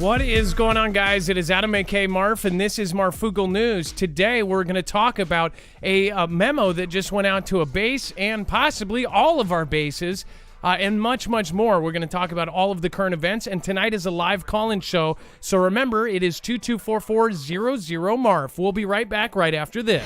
What is going on, guys? It is Adam, aka Marf, and this is Marfoogle News. Today, we're going to talk about a memo that just went out to a base and possibly all of our bases, and much, much more. We're going to talk about all of the current events, and tonight is a live call-in show. So remember, it is 224400-MARF. We'll be right back right after this.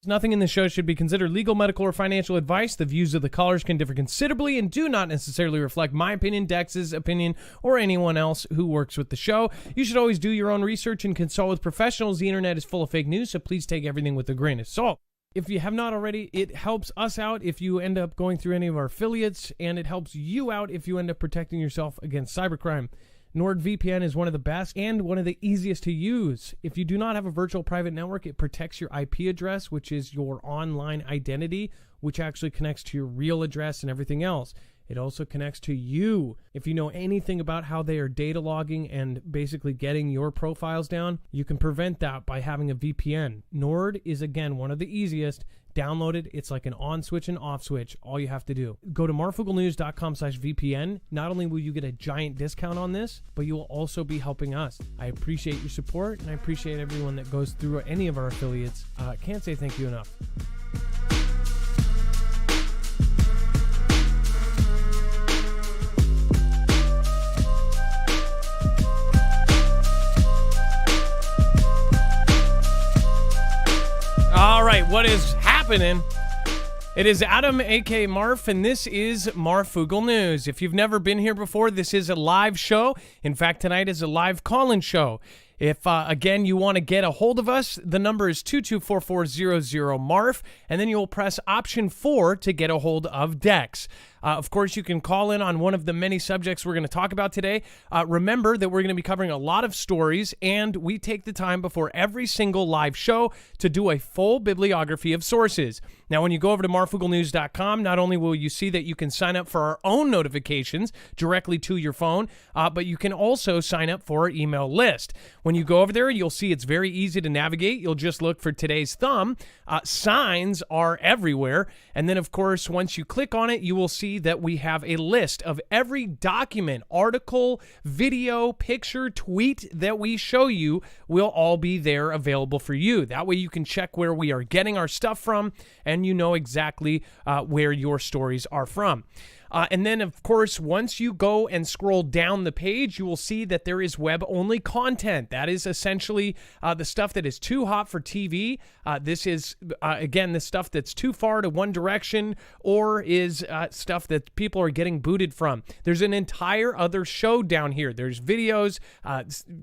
Nothing in the show should be considered legal, medical, or financial advice. The views of the callers can differ considerably and do not necessarily reflect my opinion, Dex's opinion, or anyone else who works with the show. You should always do your own research and consult with professionals. The internet is full of fake news, so please take everything with a grain of salt. If you have not already, it helps us out if you end up going through any of our affiliates, and it helps you out if you end up protecting yourself against cybercrime. NordVPN is one of the best and one of the easiest to use. If you do not have a virtual private network, it protects your IP address, which is your online identity, which actually connects to your real address and everything else. It also connects to you. If you know anything about how they are data logging and basically getting your profiles down, you can prevent that by having a VPN. Nord is, again, one of the easiest. Download it. It's like an on switch and off switch. All you have to do. Go to marfooglenews.com/VPN. Not only will you get a giant discount on this, but you will also be helping us. I appreciate your support, and I appreciate everyone that goes through any of our affiliates. Can't say thank you enough. All right, what is happening? It is Adam, aka Marf, and this is Marfoogle News. If you've never been here before, this is a live show. In fact, tonight is a live call-in show. If, again, you want to get a hold of us, the number is 224400-MARF, and then you'll press option 4 to get a hold of Dex. Of course, you can call in on one of the many subjects we're going to talk about today. Remember that we're going to be covering a lot of stories, and we take the time before every single live show to do a full bibliography of sources. Now, when you go over to marfooglenews.com, not only will you see that you can sign up for our own notifications directly to your phone, but you can also sign up for our email list. When you go over there, you'll see it's very easy to navigate. You'll just look for today's thumb. Signs are everywhere. And then, of course, once you click on it, you will see that we have a list of every document, article, video, picture, tweet that we show you will all be there available for you. That way you can check where we are getting our stuff from, and you know exactly where your stories are from. And then, of course, once you go and scroll down the page, you will see that there is web-only content. That is essentially the stuff that is too hot for TV. This is, again, the stuff that's too far to one direction, or is stuff that people are getting booted from. There's an entire other show down here. There's videos,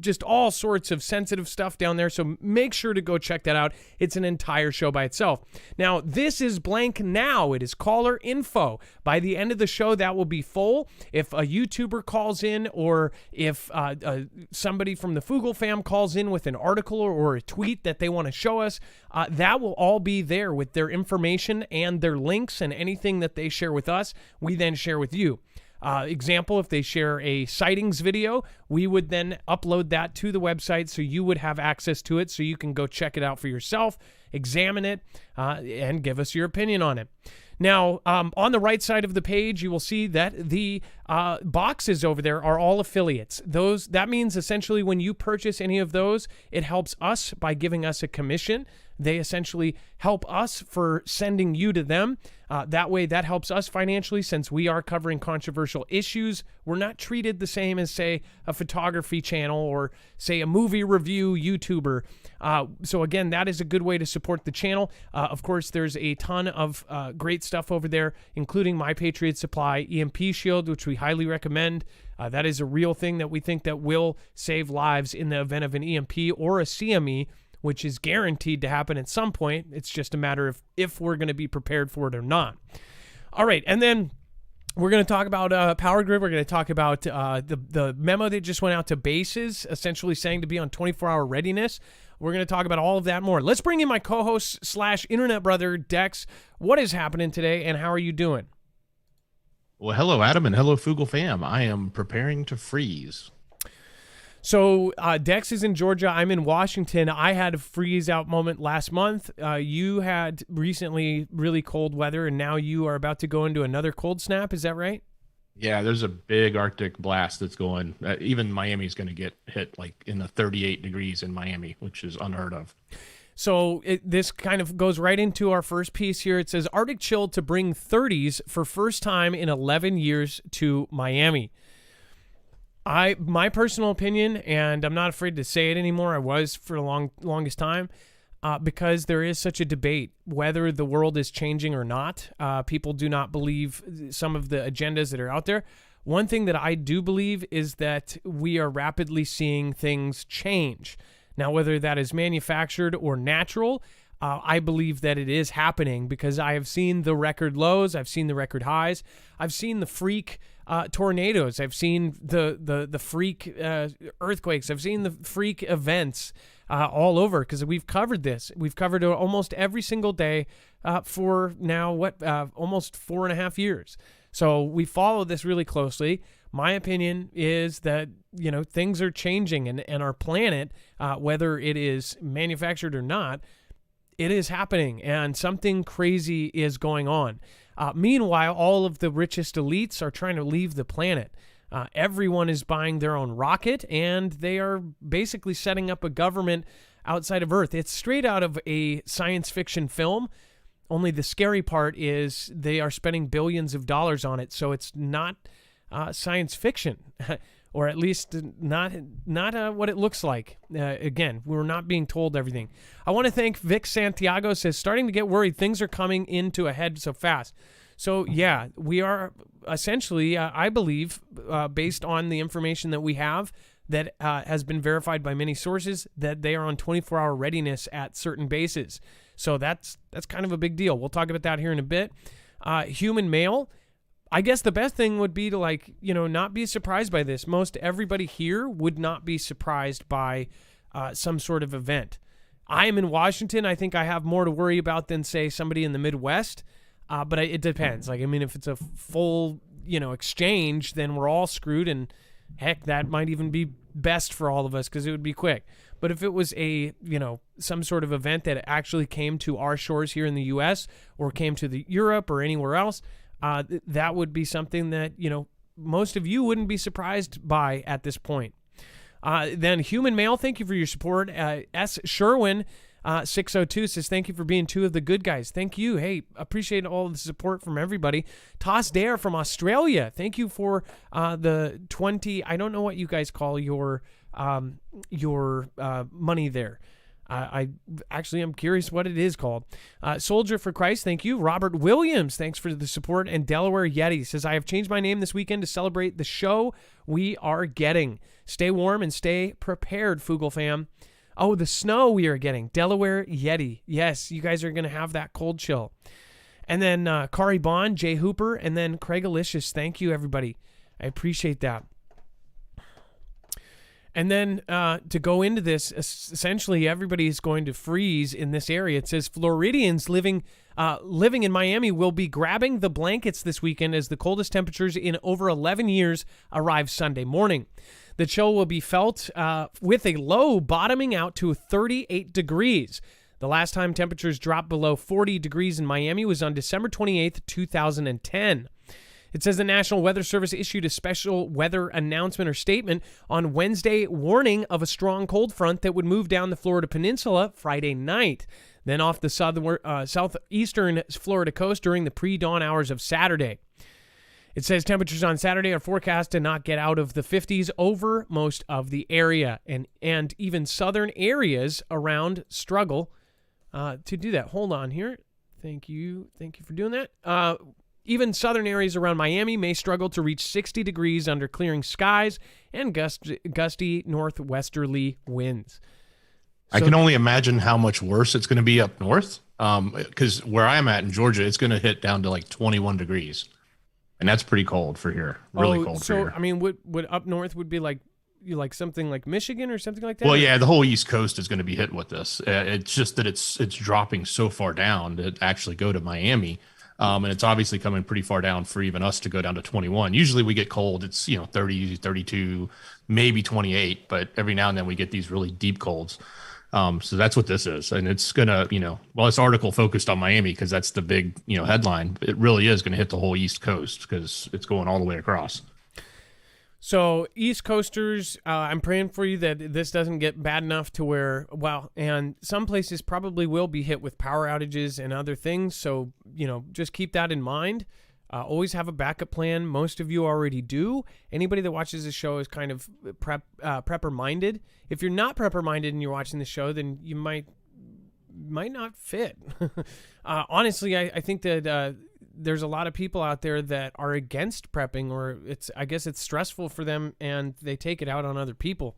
just all sorts of sensitive stuff down there, so make sure to go check that out. It's an entire show by itself. Now, this is blank now. It is caller info. By the end of the show, that will be full. If a YouTuber calls in, or if somebody from the Foogle fam calls in with an article or a tweet that they want to show us, that will all be there with their information and their links, and anything that they share with us, we then share with you. Example, if they share a sightings video, we would then upload that to the website so you would have access to it, so you can go check it out for yourself, examine it, and give us your opinion on it. Now, on the right side of the page, you will see that the boxes over there are all affiliates. That means essentially when you purchase any of those, it helps us by giving us a commission. They essentially help us for sending you to them. That way, that helps us financially, since we are covering controversial issues. We're not treated the same as, say, a photography channel or, say, a movie review YouTuber. So again, that is a good way to support the channel. Of course, there's a ton of great stuff over there, including My Patriot Supply EMP Shield, which we highly recommend. That is a real thing that we think that will save lives in the event of an EMP or a CME, which is guaranteed to happen at some point. It's just a matter of if we're going to be prepared for it or not. All right, and then we're going to talk about Power Grid. We're going to talk about the memo that just went out to bases, essentially saying to be on 24-hour readiness. We're going to talk about all of that and more. Let's bring in my co-host / internet brother, Dex. What is happening today, and how are you doing? Well, hello, Adam, and hello, Foogle fam. I am preparing to freeze. So Dex is in Georgia. I'm in Washington. I had a freeze out moment last month. You had recently really cold weather, and now you are about to go into another cold snap. Is that right? Yeah, there's a big Arctic blast that's going. Even Miami's going to get hit like in the 38 degrees in Miami, which is unheard of. So this kind of goes right into our first piece here. It says Arctic chill to bring 30s for first time in 11 years to Miami. My personal opinion, and I'm not afraid to say it anymore. I was for the longest time, because there is such a debate whether the world is changing or not. People do not believe some of the agendas that are out there. One thing that I do believe is that we are rapidly seeing things change. Now, whether that is manufactured or natural, I believe that it is happening because I have seen the record lows. I've seen the record highs. I've seen the freak tornadoes. I've seen the freak earthquakes. I've seen the freak events all over because we've covered this. We've covered it almost every single day for now, almost 4.5 years. So we follow this really closely. My opinion is that, things are changing and our planet, whether it is manufactured or not, it is happening and something crazy is going on. Meanwhile, all of the richest elites are trying to leave the planet. Everyone is buying their own rocket and they are basically setting up a government outside of Earth. It's straight out of a science fiction film. Only the scary part is they are spending billions of dollars on it. So it's not science fiction, or at least not what it looks like. Again, we're not being told everything. I want to thank Vic Santiago, says, starting to get worried. Things are coming into a head so fast. So, yeah, we are essentially, I believe, based on the information that we have that has been verified by many sources, that they are on 24-hour readiness at certain bases. So that's kind of a big deal. We'll talk about that here in a bit. Human mail. I guess the best thing would be to not be surprised by this. Most everybody here would not be surprised by some sort of event. I am in Washington. I think I have more to worry about than, say, somebody in the Midwest. But it depends. If it's a full, exchange, then we're all screwed. And heck, that might even be best for all of us because it would be quick. But if it was some sort of event that actually came to our shores here in the U.S. or came to the Europe or anywhere else, that would be something that, most of you wouldn't be surprised by at this point. Then Human Mail, thank you for your support. S. Sherwin, 602 says, thank you for being two of the good guys. Thank you. Hey, appreciate all the support from everybody. Toss Dare from Australia. Thank you for the 20. I don't know what you guys call your money there. I'm curious what it is called. Soldier for Christ, thank you. Robert Williams, thanks for the support. And Delaware Yeti says, I have changed my name this weekend to celebrate the show we are getting. Stay warm and stay prepared, Foogle fam. Oh, the snow we are getting. Delaware Yeti. Yes, you guys are going to have that cold chill. And then Kari Bond, Jay Hooper, and then Craig Alicious. Thank you, everybody. I appreciate that. And then to go into this, essentially everybody's going to freeze in this area. It says Floridians living in Miami will be grabbing the blankets this weekend as the coldest temperatures in over 11 years arrive Sunday morning. The chill will be felt with a low bottoming out to 38 degrees. The last time temperatures dropped below 40 degrees in Miami was on December 28th, 2010. It says the National Weather Service issued a special weather announcement or statement on Wednesday warning of a strong cold front that would move down the Florida Peninsula Friday night, then off the southeastern Florida coast during the pre-dawn hours of Saturday. It says temperatures on Saturday are forecast to not get out of the 50s over most of the area, and even southern areas around struggle to do that. Hold on here. Thank you for doing that. Even southern areas around Miami may struggle to reach 60 degrees under clearing skies and gusty northwesterly winds. I can only imagine how much worse it's going to be up north, because where I'm at in Georgia, it's going to hit down to like 21 degrees. And that's pretty cold for here. Really cold for here. I mean, would up north would be like something like Michigan or something like that? Well, yeah, the whole East Coast is going to be hit with this. It's just that it's dropping so far down to actually go to Miami. And it's obviously coming pretty far down for even us to go down to 21. Usually we get cold. It's, 30, 32, maybe 28, but every now and then we get these really deep colds. So that's what this is. And it's going to, this article focused on Miami because that's the big, headline. It really is going to hit the whole East Coast because it's going all the way across. So East Coasters, I'm praying for you that this doesn't get bad enough to where, and some places probably will be hit with power outages and other things. So, just keep that in mind. Always have a backup plan. Most of you already do. Anybody that watches this show is kind of prepper minded. If you're not prepper minded and you're watching the show, then you might not fit. Honestly, I think that there's a lot of people out there that are against prepping, or I guess it's stressful for them and they take it out on other people.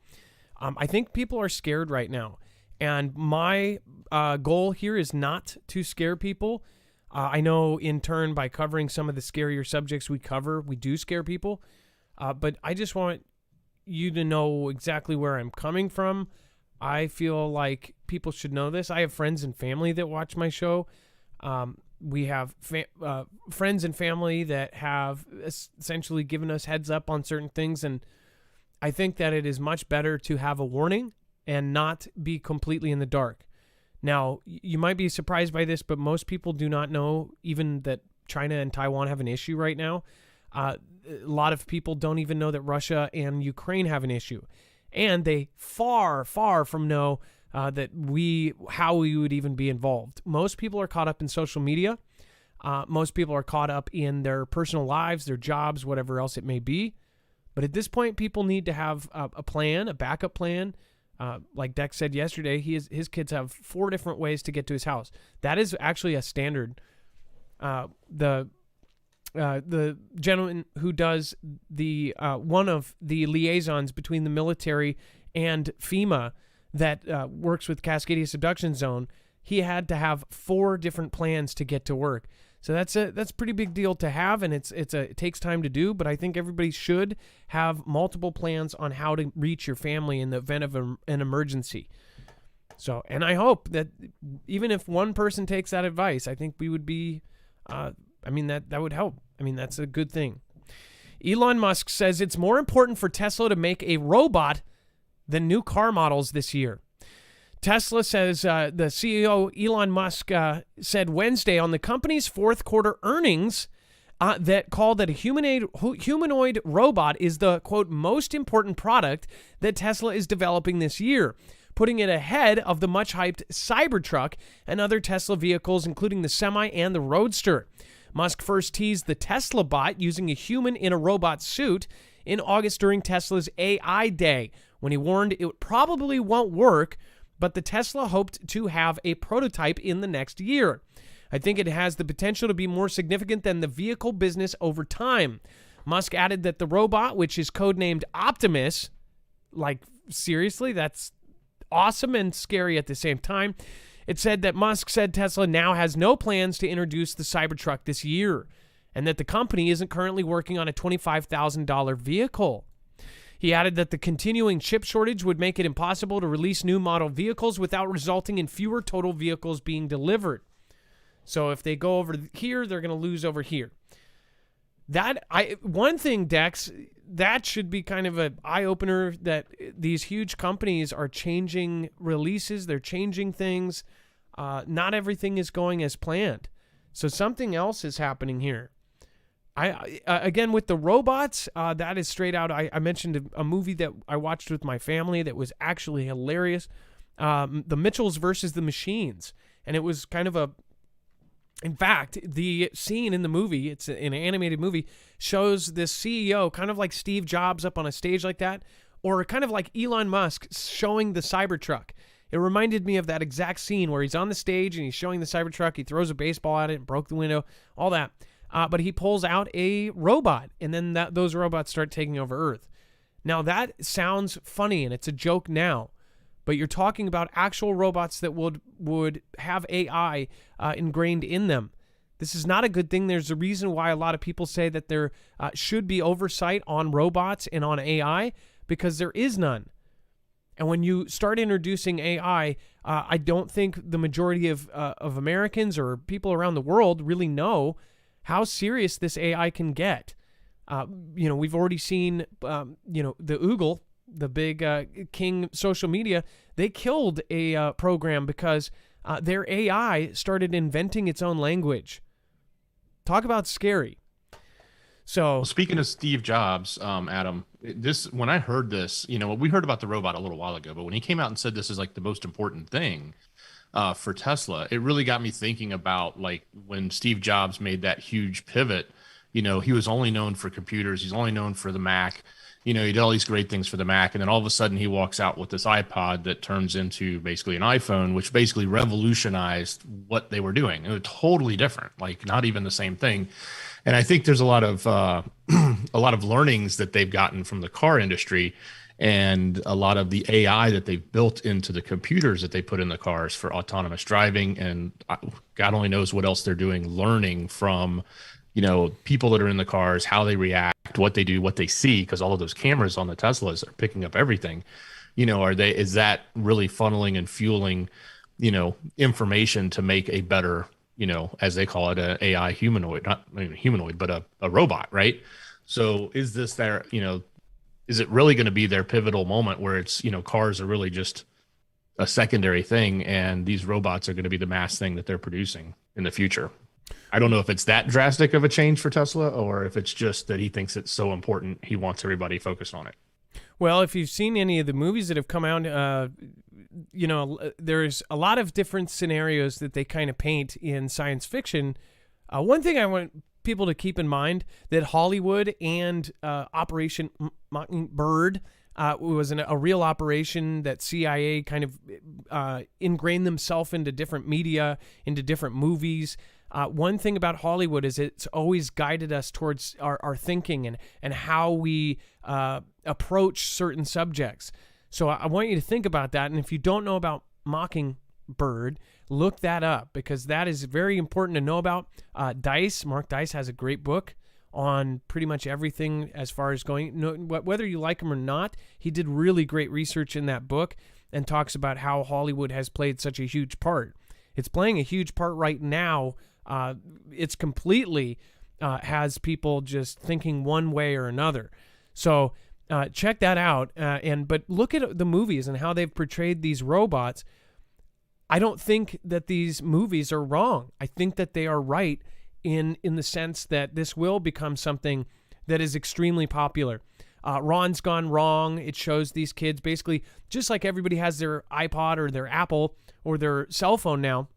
I think people are scared right now. And my goal here is not to scare people. I know in turn by covering some of the scarier subjects we cover, we do scare people. But I just want you to know exactly where I'm coming from. I feel like people should know this. I have friends and family that watch my show. We have friends and family that have essentially given us heads up on certain things. And I think that it is much better to have a warning and not be completely in the dark. Now, you might be surprised by this, but most people do not know even that China and Taiwan have an issue right now. A lot of people don't even know that Russia and Ukraine have an issue. And they far, far from know that how we would even be involved. Most people are caught up in social media. Most people are caught up in their personal lives, their jobs, whatever else it may be. But at this point, people need to have a plan, a backup plan. Like Dex said yesterday, his kids have 4 different ways to get to his house. That is actually a standard. The gentleman who does the one of the liaisons between the military and FEMA that works with Cascadia Subduction Zone, he had to have 4 different plans to get to work. So that's a pretty big deal to have, and it takes time to do. But I think everybody should have multiple plans on how to reach your family in the event of an emergency. So, and I hope that even if one person takes that advice, I think we would be. That would help. That's a good thing. Elon Musk says it's more important for Tesla to make a robot than new car models this year. Tesla says the CEO Elon Musk said Wednesday on the company's fourth quarter earnings that called that a humanoid robot is the, quote, most important product that Tesla is developing this year, putting it ahead of the much-hyped Cybertruck and other Tesla vehicles, including the Semi and the Roadster. Musk first teased the Tesla bot using a human in a robot suit in August during Tesla's AI Day, when he warned it probably won't work, but the Tesla hoped to have a prototype in the next year. I think it has the potential to be more significant than the vehicle business over time. Musk added that the robot, which is codenamed Optimus, like seriously, that's awesome and scary at the same time. It said that Musk said Tesla now has no plans to introduce the Cybertruck this year, and that the company isn't currently working on a $25,000 vehicle. He added that the continuing chip shortage would make it impossible to release new model vehicles without resulting in fewer total vehicles being delivered. So if they go over here, they're going to lose over here. One thing, Dex, that should be kind of an eye-opener that these huge companies are changing releases. They're changing things. Not everything is going as planned. So something else is happening here. Again, with the robots, that is straight out. I mentioned a movie that I watched with my family that was actually hilarious. The Mitchells versus the Machines. And it was kind of in fact, the scene in the movie, it's an animated movie, shows this CEO kind of like Steve Jobs up on a stage like that, or kind of like Elon Musk showing the Cybertruck. It reminded me of that exact scene where he's on the stage and he's showing the Cybertruck. He throws a baseball at it and broke the window, all that. But he pulls out a robot, and then those robots start taking over Earth. Now, that sounds funny, and it's a joke now, but you're talking about actual robots that would have AI ingrained in them. This is not a good thing. There's a reason why a lot of people say that there should be oversight on robots and on AI, because there is none. And when you start introducing AI, I don't think the majority of Americans or people around the world really know how serious this AI can get. We've already seen, the Oogle, the big king social media, they killed a program because their AI started inventing its own language. Talk about scary. So, Well, speaking of Steve Jobs, Adam, when I heard this, we heard about the robot a little while ago, but when he came out and said this is like the most important thing for Tesla, it really got me thinking about like when Steve Jobs made that huge pivot. He was only known for computers. He's only known for the Mac. He did all these great things for the Mac. And then all of a sudden he walks out with this iPod that turns into basically an iPhone, which basically revolutionized what they were doing. It was totally different, like not even the same thing. And I think there's a lot of learnings that they've gotten from the car industry and a lot of the AI that they've built into the computers that they put in the cars for autonomous driving. And God only knows what else they're doing, learning from, people that are in the cars, how they react, what they do, what they see, because all of those cameras on the Teslas are picking up everything. Is that really funneling and fueling, information to make a better, as they call it, a AI humanoid, not humanoid, but a robot, right? So is this is it really going to be their pivotal moment where it's, cars are really just a secondary thing and these robots are going to be the mass thing that they're producing in the future? I don't know if it's that drastic of a change for Tesla or if it's just that he thinks it's so important he wants everybody focused on it. Well, if you've seen any of the movies that have come out, there's a lot of different scenarios that they kind of paint in science fiction. One thing I want people to keep in mind that Hollywood and Operation Mockingbird was a real operation that CIA kind of ingrained themselves into different media, into different movies. One thing about Hollywood is it's always guided us towards our thinking and how we approach certain subjects. So I want you to think about that. And if you don't know about Mockingbird, look that up because that is very important to know about. Mark Dice has a great book on pretty much everything as far as whether you like him or not. He did really great research in that book and talks about how Hollywood has played such a huge part. It's playing a huge part right now. It's completely has people just thinking one way or another. So check that out. But look at the movies and how they've portrayed these robots. I don't think that these movies are wrong. I think that they are right in the sense that this will become something that is extremely popular. Ron's Gone Wrong. It shows these kids basically just like everybody has their iPod or their Apple or their cell phone now.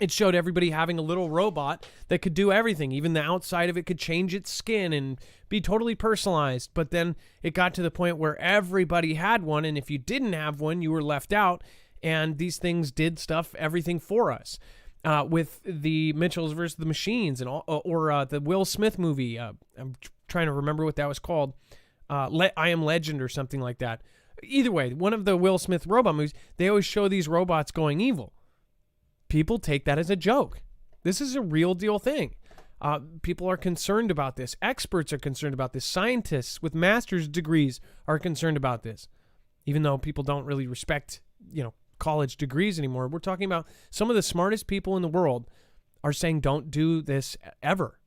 It showed everybody having a little robot that could do everything. Even the outside of it could change its skin and be totally personalized. But then it got to the point where everybody had one, and if you didn't have one, you were left out. And these things did everything for us. With the Mitchells versus the Machines and or the Will Smith movie. I'm trying to remember what that was called. I Am Legend or something like that. Either way, one of the Will Smith robot movies, they always show these robots going evil. People take that as a joke. This is a real deal thing. People are concerned about this. Experts are concerned about this. Scientists with master's degrees are concerned about this. Even though people don't really respect, college degrees anymore. We're talking about some of the smartest people in the world are saying don't do this ever.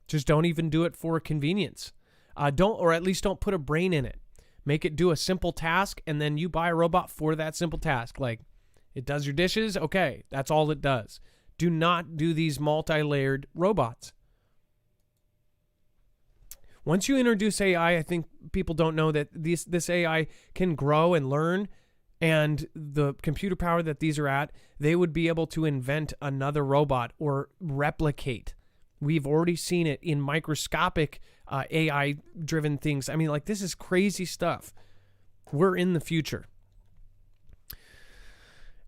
Just don't even do it for convenience. Or at least don't put a brain in it. Make it do a simple task and then you buy a robot for that simple task. Like, it does your dishes. Okay, that's all it does. Do not do these multi-layered robots. Once you introduce AI, I think people don't know that this AI can grow and learn, and the computer power that these are at, they would be able to invent another robot or replicate. We've already seen it in microscopic AI-driven things. I mean, like, this is crazy stuff. We're in the future.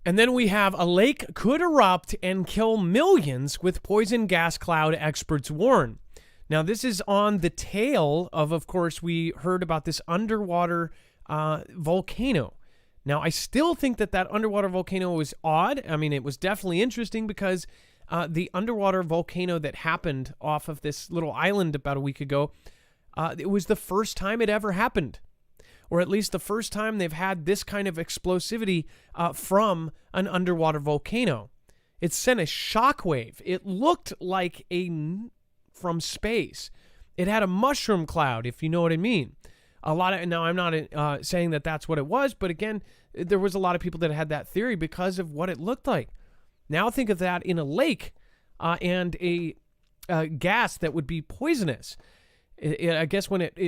And then we have a lake could erupt and kill millions with poison gas cloud, experts warn. Now, this is on the tail of course, we heard about this underwater volcano. Now, I still think that underwater volcano was odd. I mean, it was definitely interesting because the underwater volcano that happened off of this little island about a week ago, it was the first time it ever happened. or at least the first time they've had this kind of explosivity from an underwater volcano. It sent a shockwave. It looked like from space. It had a mushroom cloud, if you know what I mean. Now I'm not saying that that's what it was, but again, there was a lot of people that had that theory because of what it looked like. Now think of that in a lake and a gas that would be poisonous. I guess when it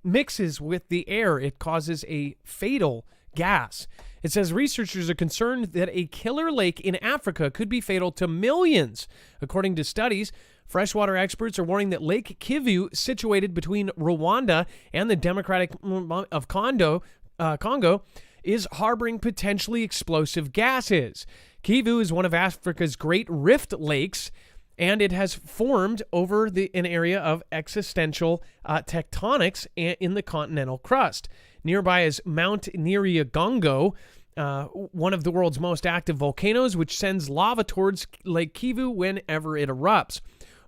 mixes with the air, it causes a fatal gas. It says researchers are concerned that a killer lake in Africa could be fatal to millions. According to studies, freshwater experts are warning that Lake Kivu, situated between Rwanda and the Democratic of Congo, is harboring potentially explosive gases. Kivu is one of Africa's great rift lakes, and it has formed over an area of existential tectonics in the continental crust. Nearby is Mount Nyiragongo, one of the world's most active volcanoes, which sends lava towards Lake Kivu whenever it erupts.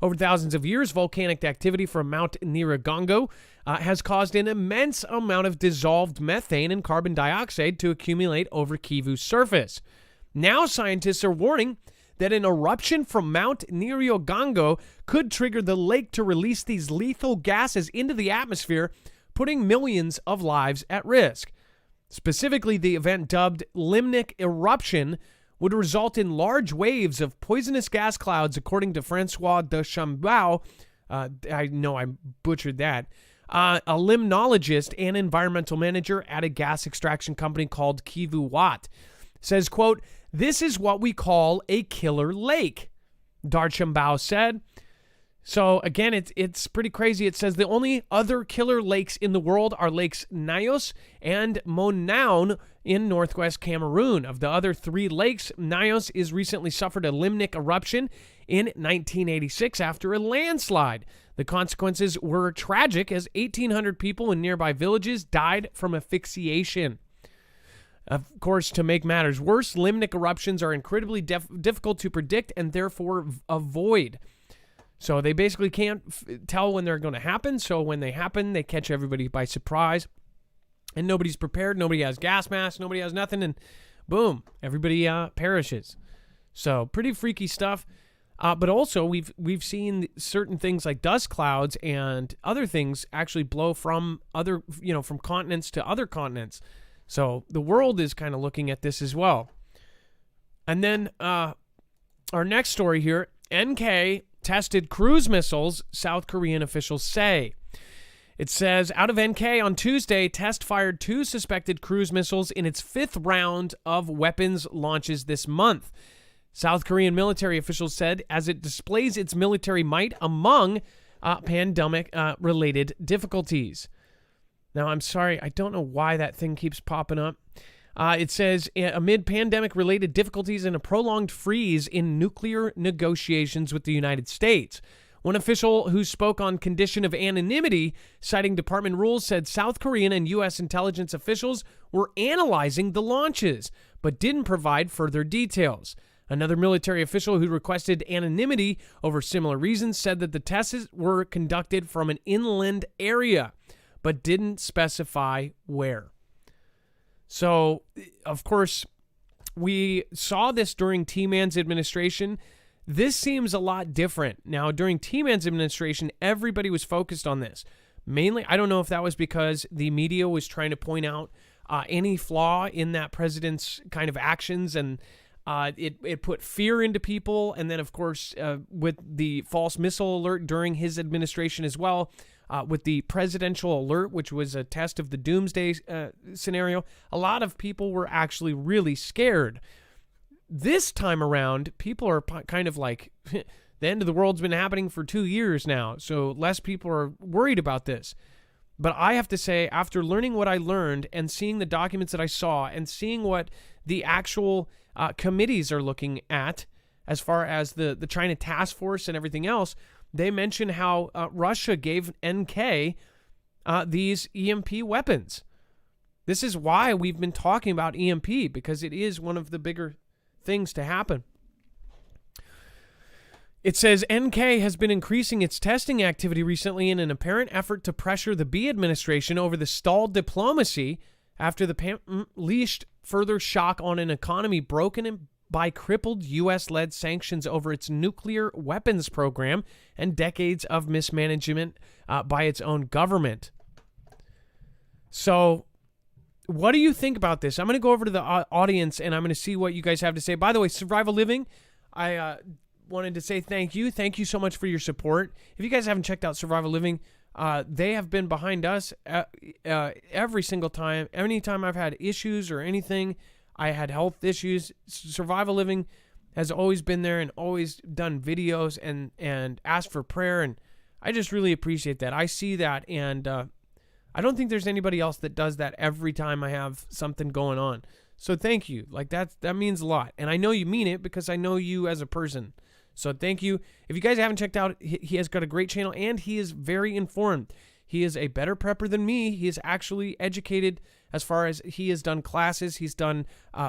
Over thousands of years, volcanic activity from Mount Nyiragongo has caused an immense amount of dissolved methane and carbon dioxide to accumulate over Kivu's surface. Now scientists are warning that an eruption from Mount Nyiragongo could trigger the lake to release these lethal gases into the atmosphere, putting millions of lives at risk. Specifically, the event dubbed limnic eruption would result in large waves of poisonous gas clouds, according to Francois de Chambao. I know I butchered that. A limnologist and environmental manager at a gas extraction company called Kivu Watt says, quote, "This is what we call a killer lake," Darchambao said. So again, it's pretty crazy. It says the only other killer lakes in the world are Lakes Nyos and Monaun in northwest Cameroon. Of the other three lakes, Nyos is recently suffered a limnic eruption in 1986 after a landslide. The consequences were tragic as 1,800 people in nearby villages died from asphyxiation. Of course, to make matters worse, limnic eruptions are incredibly difficult to predict and therefore avoid. So they basically can't tell when they're going to happen. So when they happen, they catch everybody by surprise. And nobody's prepared. Nobody has gas masks. Nobody has nothing. And boom, everybody perishes. So pretty freaky stuff. But also we've seen certain things like dust clouds and other things actually blow from from continents to other continents. So the world is kind of looking at this as well. And then our next story here, NK tested cruise missiles, South Korean officials say. It says, out of NK on Tuesday, test fired 2 suspected cruise missiles in its 5th round of weapons launches this month. South Korean military officials said as it displays its military might among pandemic-related difficulties. Now, I'm sorry, I don't know why that thing keeps popping up. It says, amid pandemic-related difficulties and a prolonged freeze in nuclear negotiations with the United States. One official who spoke on condition of anonymity, citing department rules, said South Korean and U.S. intelligence officials were analyzing the launches, but didn't provide further details. Another military official who requested anonymity over similar reasons said that the tests were conducted from an inland area, but didn't specify where. So, of course, we saw this during T-Man's administration. This seems a lot different. Now, during T-Man's administration, everybody was focused on this. Mainly, I don't know if that was because the media was trying to point out any flaw in that president's kind of actions, and it put fear into people. And then, of course, with the false missile alert during his administration as well, with the presidential alert, which was a test of the doomsday scenario, a lot of people were actually really scared. This time around, people are kind of like, the end of the world's been happening for 2 years now, so less people are worried about this. But I have to say, after learning what I learned and seeing the documents that I saw and seeing what the actual committees are looking at as far as the China task force and everything else, they mention how Russia gave NK these EMP weapons. This is why we've been talking about EMP, because it is one of the bigger things to happen. It says NK has been increasing its testing activity recently in an apparent effort to pressure the B administration over the stalled diplomacy after the unleashed further shock on an economy broken by crippled U.S.-led sanctions over its nuclear weapons program and decades of mismanagement by its own government. So, what do you think about this? I'm going to go over to the audience and I'm going to see what you guys have to say. By the way, Survival Living, I wanted to say thank you. Thank you so much for your support. If you guys haven't checked out Survival Living, they have been behind us every single time. Anytime I've had issues or anything, I had health issues, Survival Living has always been there and always done videos and asked for prayer, and I just really appreciate that. I see that, and I don't think there's anybody else that does that every time I have something going on. So thank you. Like that means a lot, and I know you mean it because I know you as a person. So thank you. If you guys haven't checked out, he has got a great channel, and he is very informed. He is a better prepper than me. He is actually educated as far as he has done classes. He's done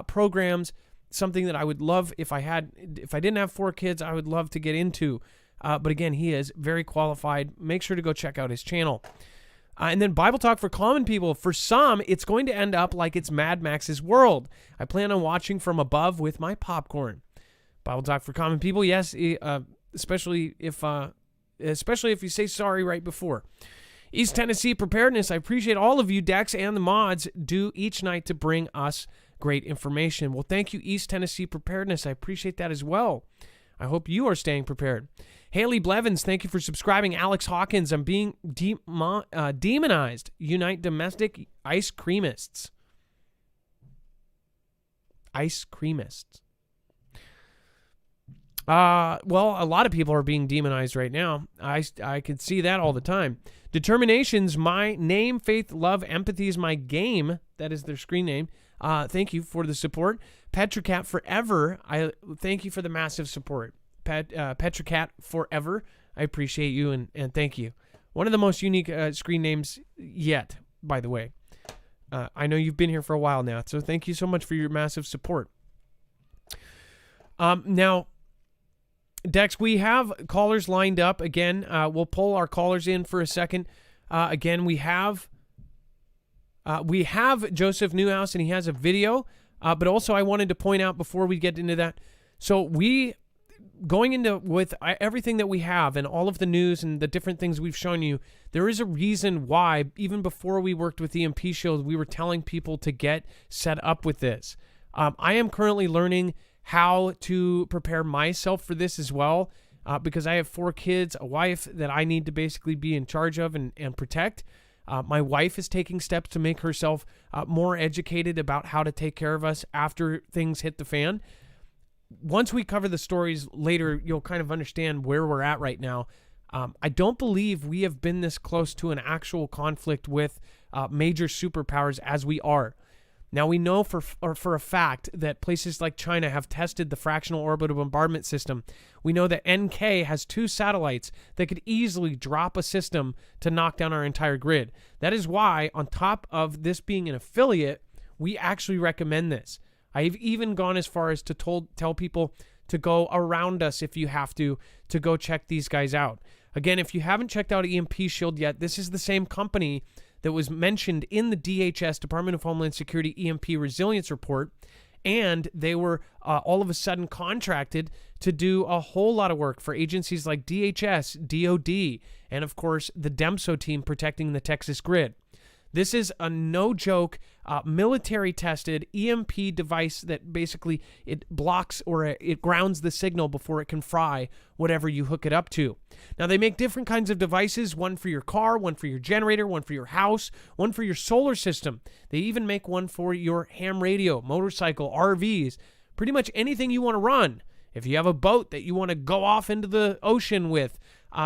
programs, something that I would love if I didn't have 4 kids, I would love to get into. But again, he is very qualified. Make sure to go check out his channel. And then Bible Talk for Common People. For some, it's going to end up like it's Mad Max's world. I plan on watching from above with my popcorn. Bible Talk for Common People, yes, especially if you say sorry right before. East Tennessee Preparedness, I appreciate all of you, Dex, and the mods do each night to bring us great information. Well, thank you, East Tennessee Preparedness. I appreciate that as well. I hope you are staying prepared. Haley Blevins, thank you for subscribing. Alex Hawkins, I'm being demonized. Unite Domestic Ice Creamists. Ice Creamists. Well, a lot of people are being demonized right now. I could see that all the time. Determination's my name, faith, love, empathy is my game. That is their screen name. Thank you for the support. Petracat Forever, I thank you for the massive support. Petracat Forever, I appreciate you and thank you. One of the most unique screen names yet, by the way. I know you've been here for a while now, so thank you so much for your massive support. Now, Dex, we have callers lined up. Again, we'll pull our callers in for a second. Again, we have Joseph Newhouse, and he has a video. But also, I wanted to point out before we get into that. So going into with everything that we have and all of the news and the different things we've shown you, there is a reason why, even before we worked with EMP Shield, we were telling people to get set up with this. I am currently learning how to prepare myself for this as well, because I have 4 kids, a wife that I need to basically be in charge of and protect. My wife is taking steps to make herself more educated about how to take care of us after things hit the fan. Once we cover the stories later, you'll kind of understand where we're at right now. I don't believe we have been this close to an actual conflict with major superpowers as we are. Now, we know for a fact that places like China have tested the fractional orbital bombardment system. We know that NK has 2 satellites that could easily drop a system to knock down our entire grid. That is why, on top of this being an affiliate, we actually recommend this. I've even gone as far as to tell people to go around us if you have to go check these guys out. Again, if you haven't checked out EMP Shield yet, this is the same company that was mentioned in the DHS, Department of Homeland Security EMP Resilience Report, and they were all of a sudden contracted to do a whole lot of work for agencies like DHS, DOD, and of course the DEMSO team protecting the Texas grid. This is a no-joke, military-tested EMP device that basically it blocks or it grounds the signal before it can fry whatever you hook it up to. Now, they make different kinds of devices, one for your car, one for your generator, one for your house, one for your solar system. They even make one for your ham radio, motorcycle, RVs, pretty much anything you want to run. If you have a boat that you want to go off into the ocean with,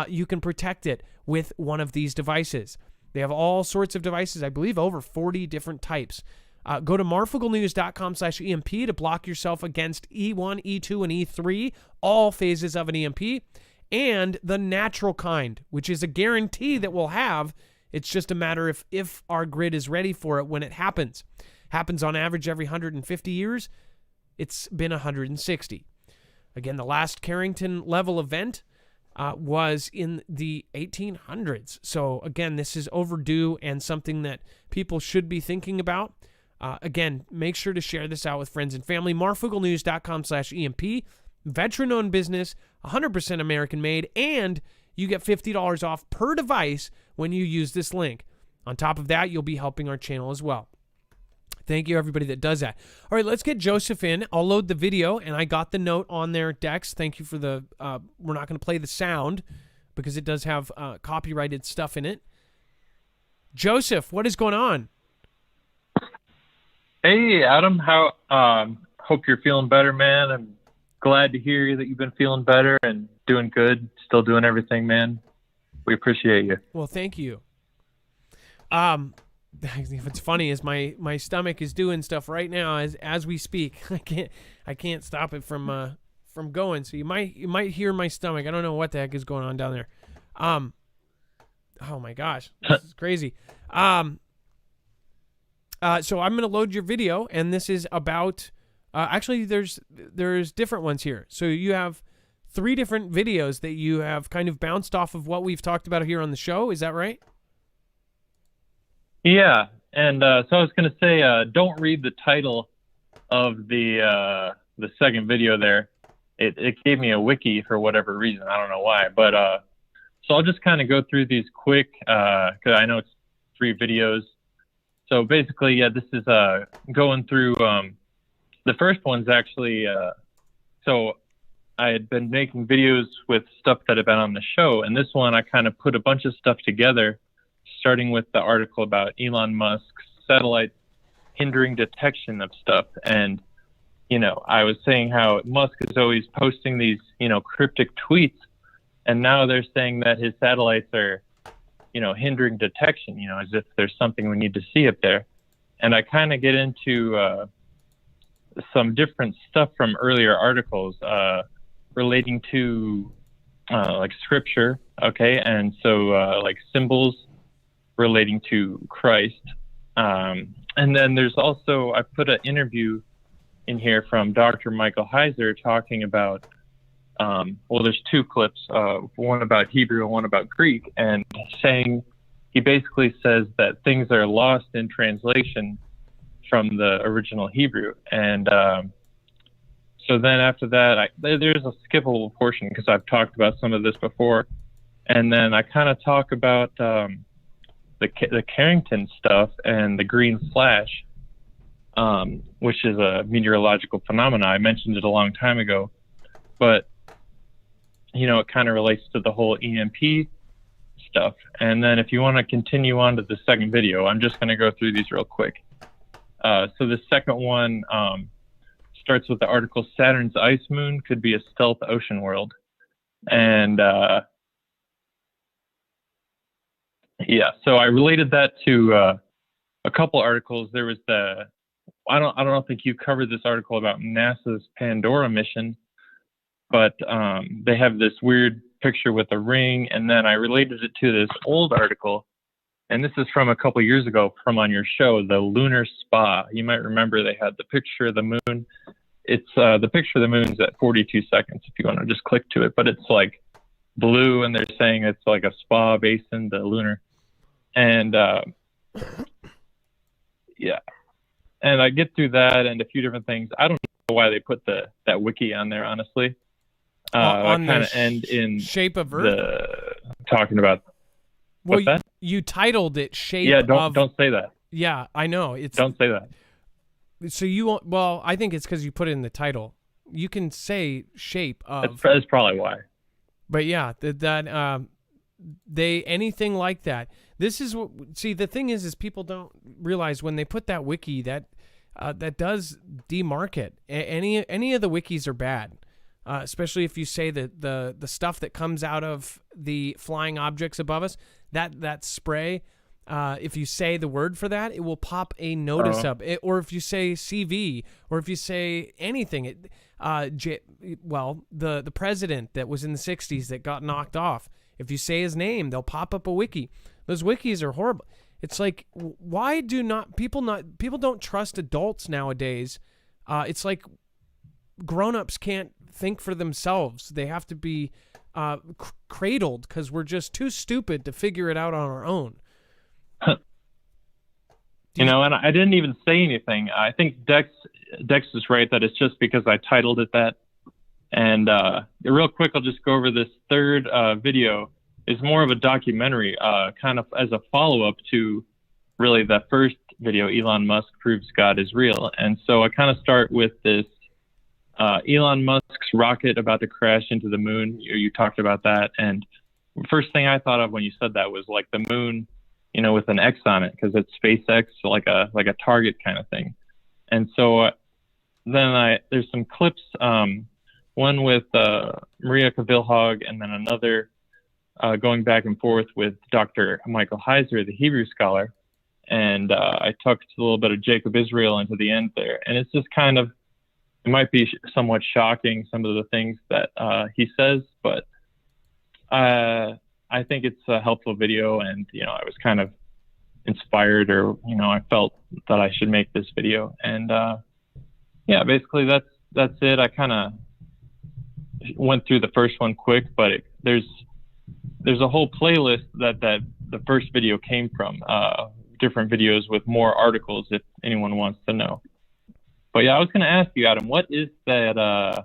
you can protect it with one of these devices. They have all sorts of devices, I believe over 40 different types. Go to marfooglenews.com/EMP to block yourself against E1, E2, and E3, all phases of an EMP, and the natural kind, which is a guarantee that we'll have. It's just a matter if our grid is ready for it when it happens. Happens on average every 150 years. It's been 160. Again, the last Carrington level event was in the 1800s. So again, this is overdue and something that people should be thinking about. Again, make sure to share this out with friends and family. MarfoogleNews.com/EMP. Veteran-owned business, 100% American-made, and you get $50 off per device when you use this link. On top of that, you'll be helping our channel as well. Thank you, everybody that does that. All right, let's get Joseph in. I'll load the video, and I got the note on there, Dex. Thank you for the, we're not going to play the sound because it does have copyrighted stuff in it. Joseph, what is going on? Hey, Adam. Hope you're feeling better, man. I'm glad to hear that you've been feeling better and doing good. Still doing everything, man. We appreciate you. Well, thank you. What's funny is my stomach is doing stuff right now as we speak. I can't stop it from going. So you might hear my stomach. I don't know what the heck is going on down there. Oh my gosh, this is crazy. So I'm going to load your video, and this is about, actually there's different ones here. So you have 3 different videos that you have kind of bounced off of what we've talked about here on the show. Is that right? Yeah. And so I was going to say, don't read the title of the second video there. It gave me a wiki for whatever reason. I don't know why. But so I'll just kind of go through these quick because I know it's 3 videos. So basically, yeah, this is going through the first one's actually so I had been making videos with stuff that had been on the show, and this one I kind of put a bunch of stuff together, starting with the article about Elon Musk's satellites hindering detection of stuff. And, you know, I was saying how Musk is always posting these, you know, cryptic tweets, and now they're saying that his satellites are, you know, hindering detection, you know, as if there's something we need to see up there. And I kind of get into some different stuff from earlier articles relating to like scripture, okay, and so like symbols relating to Christ. And then there's also, I put an interview in here from Dr. Michael Heiser talking about, well, there's 2 clips, one about Hebrew and one about Greek, and saying, he basically says that things are lost in translation from the original Hebrew. And so then after that, there's a skippable portion because I've talked about some of this before. And then I kind of talk about the Carrington stuff and the green flash, which is a meteorological phenomena. I mentioned it a long time ago, but you know, it kind of relates to the whole EMP stuff. And then if you want to continue on to the second video, I'm just going to go through these real quick. So the second one starts with the article, Saturn's ice moon could be a stealth ocean world. And yeah, so I related that to a couple articles. There was I don't think you covered this article about NASA's Pandora mission, but they have this weird picture with a ring, and then I related it to this old article, and this is from a couple years ago from on your show, the Lunar Spa. You might remember they had the picture of the moon. It's the picture of the moon's at 42 seconds if you want to just click to it, but it's like blue, and they're saying it's like a spa basin, the lunar. And yeah, and I get through that and a few different things. I don't know why they put that wiki on there, honestly. I kind of end in shape of Earth. Talking about. Well, you titled it "Shape." Yeah, don't say that. Yeah, I know. Don't say that. So you won't. Well, I think it's because you put it in the title. You can say "shape of." That's probably why. But yeah, they anything like that. This is what. See, the thing is people don't realize when they put that wiki that does demarket. Any of the wikis are bad. Especially if you say that the stuff that comes out of the flying objects above us, that spray, if you say the word for that, it will pop a notice up. Or if you say CV, or if you say anything, the president that was in the 60s that got knocked off, if you say his name, they'll pop up a wiki. Those wikis are horrible. It's like, why do people don't trust adults nowadays? It's like grown-ups can't think for themselves. They have to be cradled because we're just too stupid to figure it out on our own. And I didn't even say anything. I think Dex is right that it's just because I titled it that. And real quick, I'll just go over this third video. It's more of a documentary, kind of as a follow-up to really that first video, Elon Musk Proves God is Real. And so I kind of start with this Elon Musk's rocket about to crash into the moon. You talked about that. And the first thing I thought of when you said that was like the moon, with an X on it, because it's SpaceX, so like a target kind of thing. And so then there's some clips, one with Maria Kavilhag, and then another going back and forth with Dr. Michael Heiser, the Hebrew scholar. And I tucked a little bit of Jacob Israel into the end there. And it's just kind of, it might be somewhat shocking, some of the things that he says, but I think it's a helpful video, and I was kind of inspired, or I felt that I should make this video, and basically that's it. I kind of went through the first one quick, but there's a whole playlist that the first video came from, different videos with more articles if anyone wants to know. But yeah, I was going to ask you, Adam, what is that?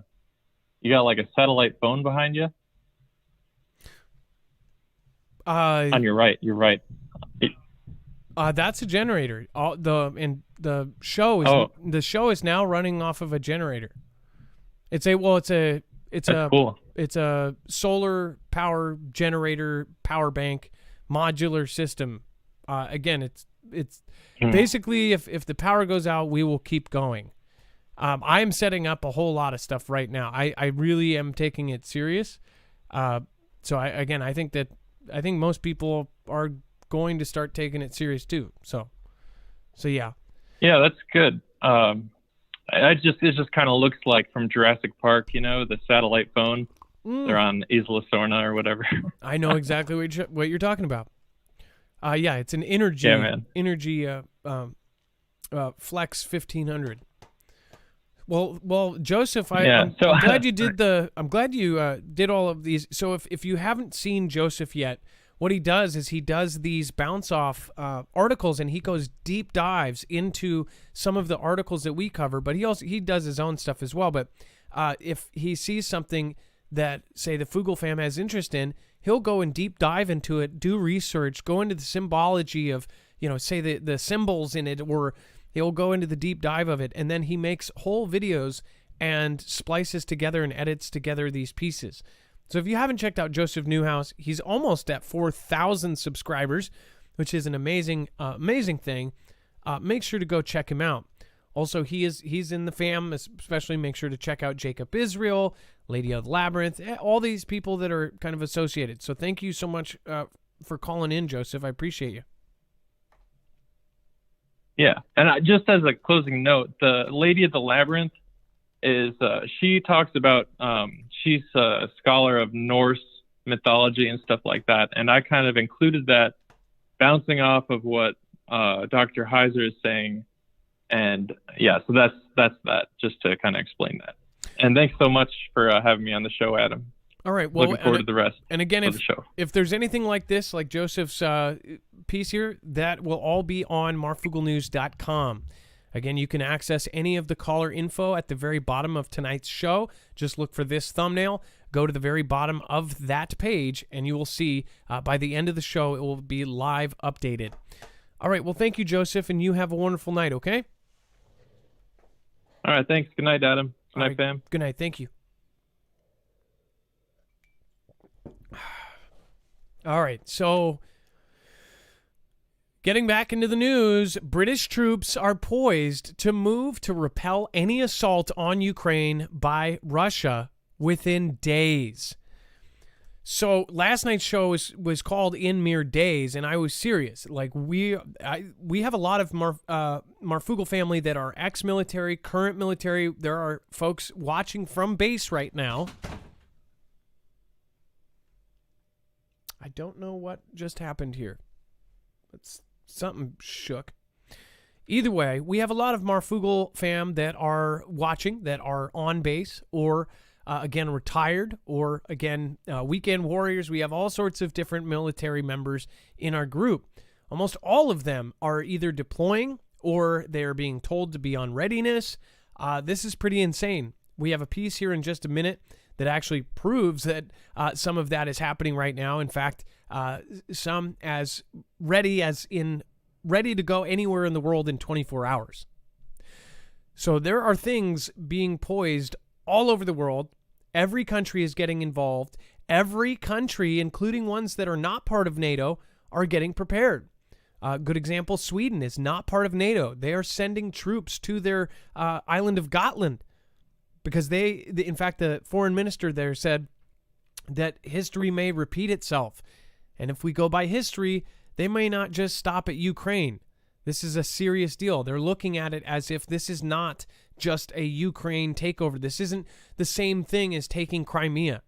You got like a satellite phone behind you? On your right, you're right. That's a generator. The show is now running off of a generator. It's cool. It's a solar power generator, power bank, modular system. Again, it's basically if the power goes out, we will keep going. I am setting up a whole lot of stuff right now. I really am taking it serious. So I think most people are going to start taking it serious too. So yeah. Yeah, that's good. It just kind of looks like from Jurassic Park, the satellite phone. They're on Isla Sorna or whatever. I know exactly what you're talking about. Yeah, it's an Energy Flex 1500. Well, Joseph, I'm glad you did did all of these. So if you haven't seen Joseph yet, what he does is he does these bounce off articles, and he goes deep dives into some of the articles that we cover. But he does his own stuff as well. But if he sees something that, say, the Foogle fam has interest in, he'll go and deep dive into it, do research, go into the symbology of, say the symbols in it, or he'll go into the deep dive of it, and then he makes whole videos and splices together and edits together these pieces. So if you haven't checked out Joseph Newhouse, he's almost at 4,000 subscribers, which is an amazing thing. Make sure to go check him out. Also, he's in the fam, especially make sure to check out Jacob Israel, Lady of the Labyrinth, all these people that are kind of associated. So thank you so much for calling in, Joseph. I appreciate you. Yeah, and just as a closing note, the Lady of the Labyrinth is, she talks about, she's a scholar of Norse mythology and stuff like that, and I kind of included that, bouncing off of what Dr. Heiser is saying, and yeah, so that's that, just to kind of explain that. And thanks so much for having me on the show, Adam. All right. Well, looking forward to the rest. And again, of the show. If there's anything like this, like Joseph's piece here, that will all be on marfooglenews.com. Again, you can access any of the caller info at the very bottom of tonight's show. Just look for this thumbnail, go to the very bottom of that page, and you will see by the end of the show, it will be live updated. All right. Well, thank you, Joseph, and you have a wonderful night, okay? All right. Thanks. Good night, Adam. Good night, fam. Good night. Thank you. All right, so getting back into the news, British troops are poised to move to repel any assault on Ukraine by Russia within days. So last night's show was called In Mere Days, and I was serious. Like we have a lot of Marfoogle family that are ex-military, current military. There are folks watching from base right now. I don't know what just happened here. It's something shook. Either way, we have a lot of Marfoogle fam that are watching, that are on base, or again, retired or, again, weekend warriors. We have all sorts of different military members in our group. Almost all of them are either deploying or they're being told to be on readiness. This is pretty insane. We have a piece here in just a minute that actually proves that some of that is happening right now. In fact, some as ready to go anywhere in the world in 24 hours. So there are things being poised all over the world. Every country is getting involved. Every country, including ones that are not part of NATO, are getting prepared. Good example, Sweden is not part of NATO. They are sending troops to their island of Gotland because in fact, the foreign minister there said that history may repeat itself. And if we go by history, they may not just stop at Ukraine. This is a serious deal. They're looking at it as if this is not just a Ukraine takeover. This isn't the same thing as taking Crimea.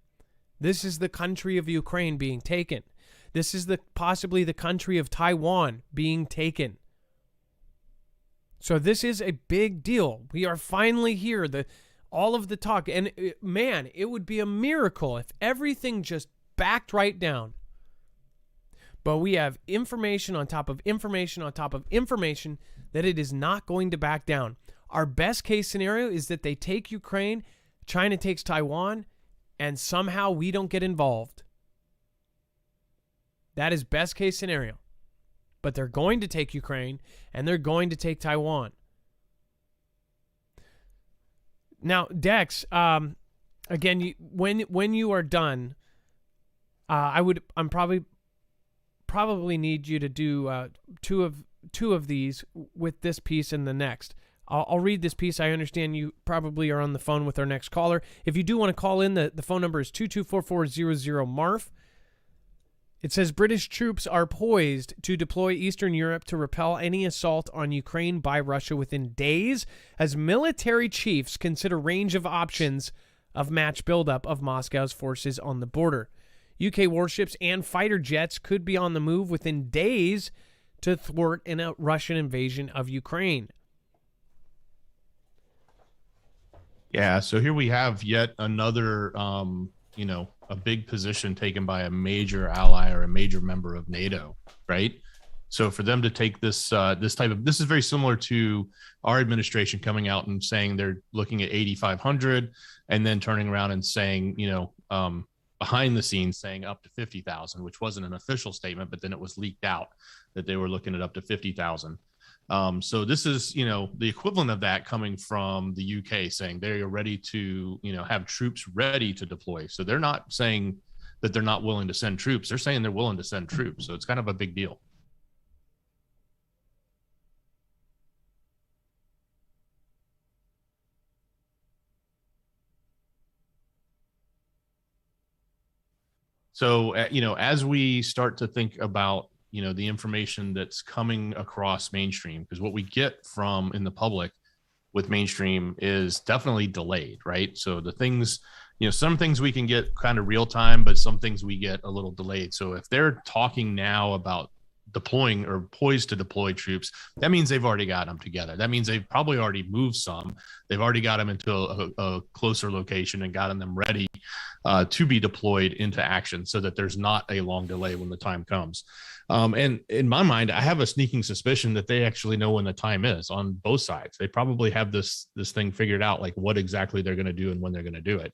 This is the country of Ukraine being taken. This is possibly the country of Taiwan being taken. So this is a big deal. We are finally here. All of the talk. And man, it would be a miracle if everything just backed right down. But we have information on top of information on top of information that it is not going to back down. Our best case scenario is that they take Ukraine, China takes Taiwan, and somehow we don't get involved. That is best case scenario. But they're going to take Ukraine and they're going to take Taiwan. Now, Dex, again, when you are done, I'm probably need you to do two of these with this piece and the next. I'll read this piece. I understand you probably are on the phone with our next caller. If you do want to call in, the phone number is 224-400-MARF. It says British troops are poised to deploy Eastern Europe to repel any assault on Ukraine by Russia within days as military chiefs consider range of options of match buildup of Moscow's forces on the border. UK warships and fighter jets could be on the move within days to thwart a Russian invasion of Ukraine. Yeah, so here we have yet another, a big position taken by a major ally or a major member of NATO, right? So for them to take this this is very similar to our administration coming out and saying they're looking at 8,500 and then turning around and saying, behind the scenes saying up to 50,000, which wasn't an official statement, but then it was leaked out that they were looking at up to 50,000. So this is, the equivalent of that coming from the UK saying they are ready to, have troops ready to deploy. So they're not saying that they're not willing to send troops. They're saying they're willing to send troops. So it's kind of a big deal. So, as we start to think about, the information that's coming across mainstream, because what we get from in the public with mainstream is definitely delayed, right? So the things, some things we can get kind of real time, but some things we get a little delayed. So if they're talking now about deploying or poised to deploy troops, that means they've already got them together. That means they've probably already moved some. They've already got them into a closer location and gotten them ready to be deployed into action so that there's not a long delay when the time comes. And in my mind, I have a sneaking suspicion that they actually know when the time is on both sides. They probably have this thing figured out, like what exactly they're going to do and when they're going to do it.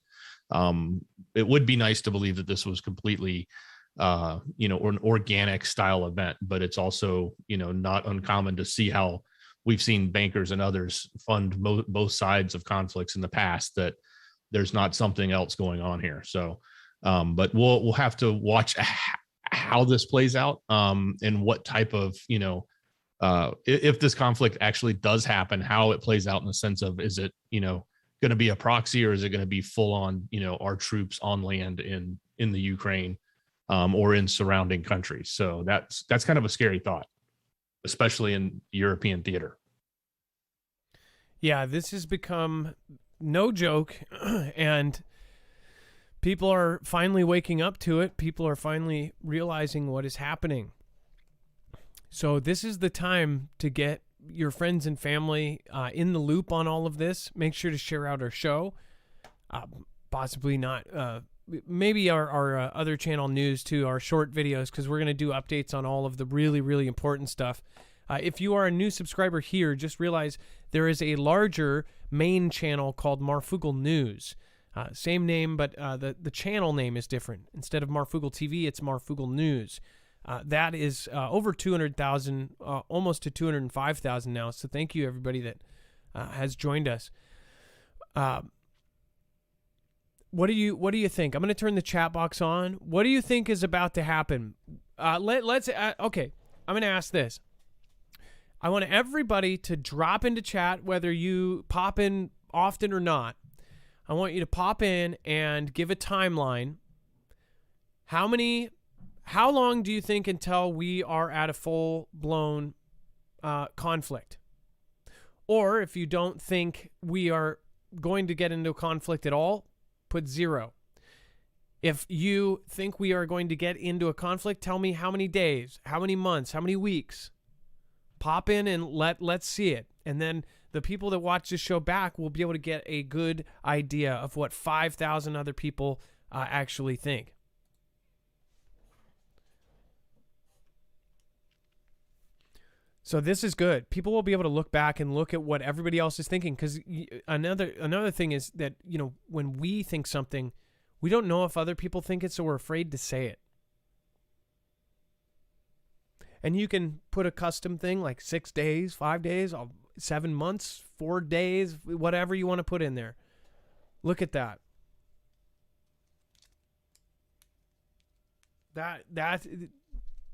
It would be nice to believe that this was completely or an organic style event, but it's also, not uncommon to see how we've seen bankers and others fund both sides of conflicts in the past, that there's not something else going on here. So, but we'll have to watch how this plays out, and what type of, if this conflict actually does happen, how it plays out in the sense of, is it, going to be a proxy, or is it going to be full on, our troops on land in the Ukraine, or in surrounding countries. So that's kind of a scary thought, especially in European theater. Yeah, this has become no joke, and people are finally waking up to it. People are finally realizing what is happening. So this is the time to get your friends and family in the loop on all of this. Make sure to share out our show. possibly not. Maybe our other channel news too, our short videos, because we're going to do updates on all of the really, really important stuff. If you are a new subscriber here, just realize there is a larger main channel called Marfoogle News. Same name, but the channel name is different. Instead of Marfoogle TV, it's Marfoogle News. That is over 200,000, almost to 205,000 now. So thank you, everybody that has joined us. What do you think? I'm going to turn the chat box on. What do you think is about to happen? Okay, I'm going to ask this. I want everybody to drop into chat, whether you pop in often or not. I want you to pop in and give a timeline. How long do you think until we are at a full-blown conflict? Or if you don't think we are going to get into a conflict at all, put 0. If you think we are going to get into a conflict, tell me how many days, how many months, how many weeks. Pop in and let's see it. And then the people that watch this show back will be able to get a good idea of what 5,000 other people actually think. So this is good. People will be able to look back and look at what everybody else is thinking, because another thing is that, when we think something, we don't know if other people think it, so we're afraid to say it. And you can put a custom thing like 6 days, 5 days, 7 months, 4 days, whatever you want to put in there. Look at that. That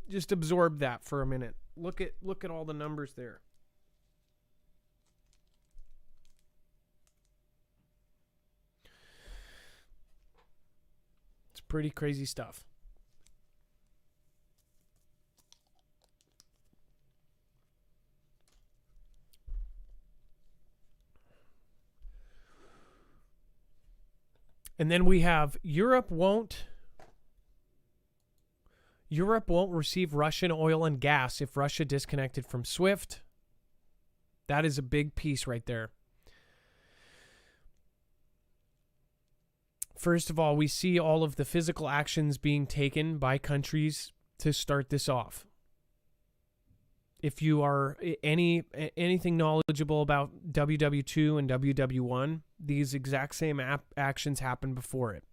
just absorb that for a minute. Look at all the numbers there. It's pretty crazy stuff. And then we have Europe won't receive Russian oil and gas if Russia disconnected from SWIFT. That is a big piece right there. First of all, we see all of the physical actions being taken by countries to start this off. If you are anything knowledgeable about WW2 and WW1, these exact same actions happened before it.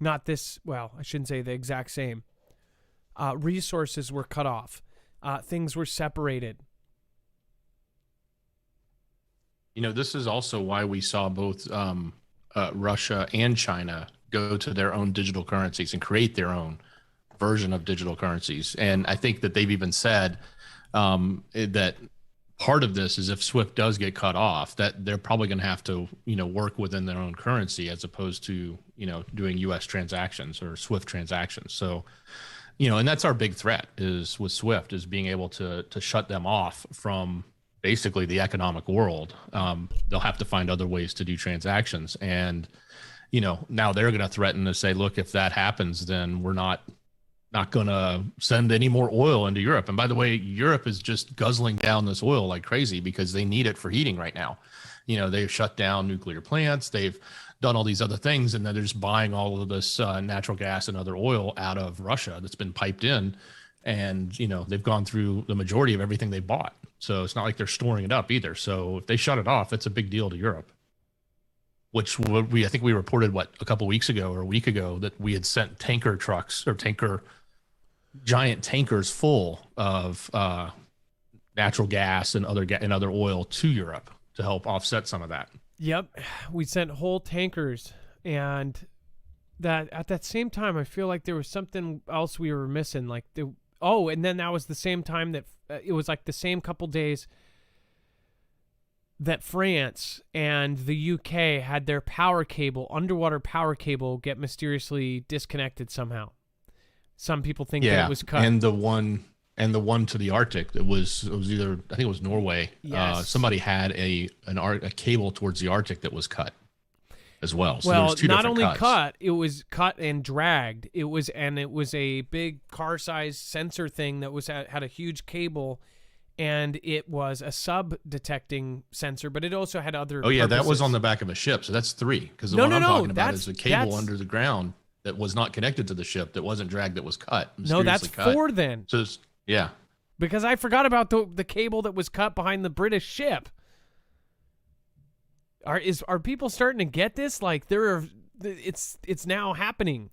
Not this, well, I shouldn't say the exact same. Resources were cut off. Things were separated. This is also why we saw both Russia and China go to their own digital currencies and create their own version of digital currencies. And I think that they've even said that part of this is if SWIFT does get cut off, that they're probably going to have to, work within their own currency as opposed to, doing U.S. transactions or SWIFT transactions. So, and that's our big threat is with SWIFT is being able to shut them off from basically the economic world. They'll have to find other ways to do transactions. And, now they're going to threaten to say, look, if that happens, then we're not going to send any more oil into Europe. And by the way, Europe is just guzzling down this oil like crazy because they need it for heating right now. They've shut down nuclear plants. They've done all these other things, and then they're just buying all of this natural gas and other oil out of Russia that's been piped in. And, they've gone through the majority of everything they bought. So it's not like they're storing it up either. So if they shut it off, it's a big deal to Europe. Which I think we reported, a couple weeks ago or a week ago that we had sent tanker trucks or giant tankers full of natural gas and other oil to Europe to help offset some of that. Yep, we sent whole tankers, and that at that same time, I feel like there was something else we were missing. And then that was the same time that it was like the same couple days that France and the UK had their underwater power cable, get mysteriously disconnected somehow. Some people think that it was cut. And the one to the Arctic, it was either, I think it was Norway. Yes. Somebody had a cable towards the Arctic that was cut as well. So well, there was two not only cuts. cut, it was cut and dragged. It was a big car-sized sensor thing that had a huge cable, and it was a sub-detecting sensor, but it also had other Oh yeah, that was purposes. on the back of a ship. So that's 3. Because the No, one no, I'm no, talking about that's- is a cable that's- under the ground that was not connected to the ship, that wasn't dragged, that was cut. No, that's mysteriously cut. 4 then. So yeah. Because I forgot about the cable that was cut behind the British ship. Are people starting to get this? Like it's now happening.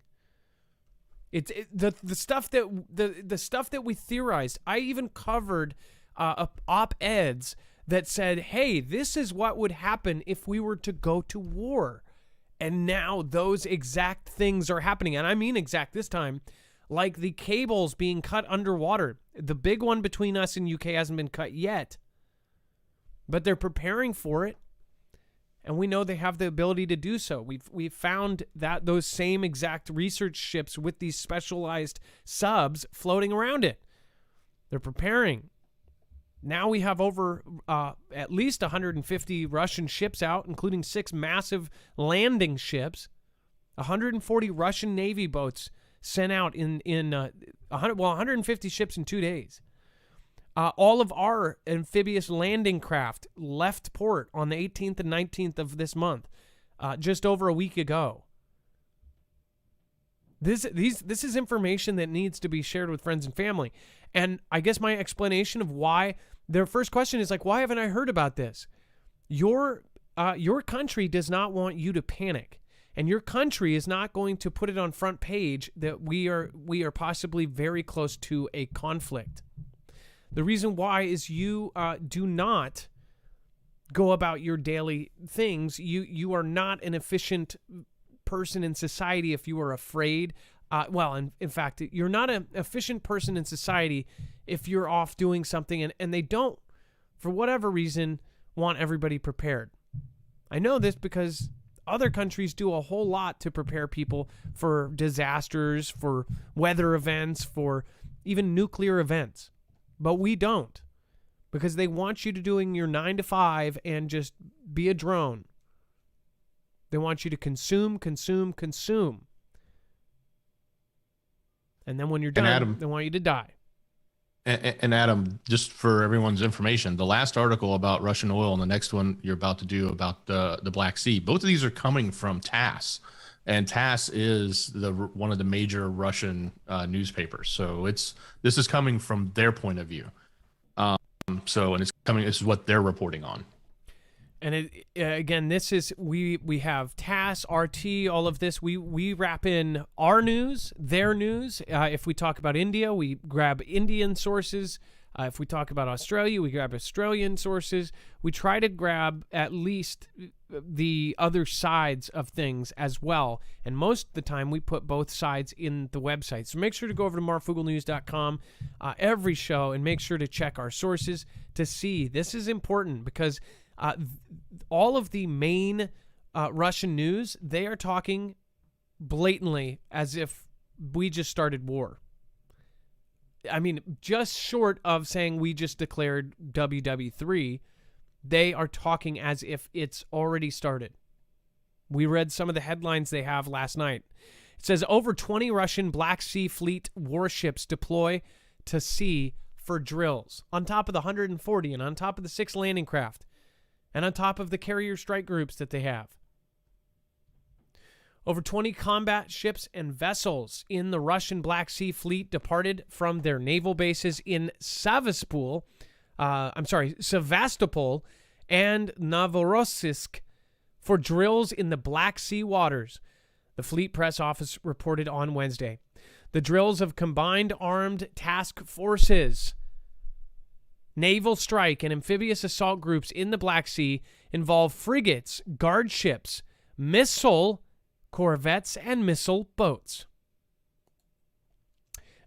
The stuff that we theorized. I even covered op-eds that said, "Hey, this is what would happen if we were to go to war." And now those exact things are happening, and I mean exact this time. Like the cables being cut underwater. The big one between us and UK hasn't been cut yet. But they're preparing for it. And we know they have the ability to do so. We've found that those same exact research ships with these specialized subs floating around it. They're preparing. Now we have over at least 150 Russian ships out, including 6 massive landing ships, 140 Russian Navy boats sent out in 150 ships in 2 days. All of our amphibious landing craft left port on the 18th and 19th of this month, just over a week ago. This is information that needs to be shared with friends and family. And I guess my explanation of why, their first question is like, why haven't I heard about this? Your country does not want you to panic. And your country is not going to put it on front page that we are possibly very close to a conflict. The reason why is you do not go about your daily things. You are not an efficient person in society if you are afraid. In fact, you're not an efficient person in society if you're off doing something and they don't, for whatever reason, want everybody prepared. I know this because other countries do a whole lot to prepare people for disasters, for weather events, for even nuclear events. But we don't, because they want you to doing your 9 to 5 and just be a drone. They want you to consume. And then when you're done, Adam, they want you to die. And Adam, just for everyone's information, the last article about Russian oil and the next one you're about to do about the Black Sea, both of these are coming from TASS. And TASS is one of the major Russian newspapers. So this is coming from their point of view. This is what they're reporting on. And again, this is we have TASS, RT, all of this. We wrap in our news, their news. If we talk about India, we grab Indian sources. If we talk about Australia, we grab Australian sources. We try to grab at least the other sides of things as well. And most of the time, we put both sides in the website. So make sure to go over to marfooglenews.com every show and make sure to check our sources to see. This is important because all of the main Russian news, they are talking blatantly as if we just started war. I mean, just short of saying we just declared WW3, they are talking as if it's already started. We read some of the headlines they have last night. It says over 20 Russian Black Sea Fleet warships deploy to sea for drills, on top of the 140 and on top of the 6 landing craft, and on top of the carrier strike groups that they have. Over 20 combat ships and vessels in the Russian Black Sea Fleet departed from their naval bases in Sevastopol and Novorossiysk for drills in the Black Sea waters, the Fleet Press Office reported on Wednesday. The drills of combined armed task forces, naval strike, and amphibious assault groups in the Black Sea involve frigates, guard ships, missile corvettes, and missile boats.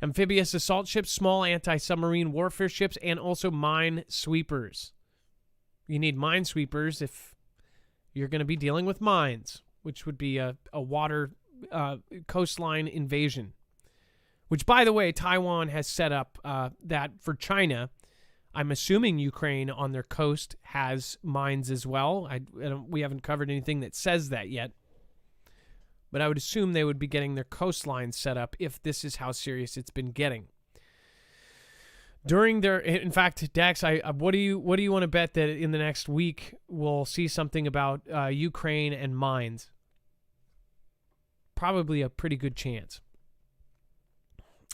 Amphibious assault ships, small anti-submarine warfare ships, and also minesweepers. You need minesweepers if you're going to be dealing with mines, which would be a water coastline invasion. Which, by the way, Taiwan has set up that for China. I'm assuming Ukraine on their coast has mines as well. We haven't covered anything that says that yet. But I would assume they would be getting their coastline set up if this is how serious it's been getting. During their, in fact, Dex, what do you want to bet that in the next week we'll see something about Ukraine and mines? Probably a pretty good chance.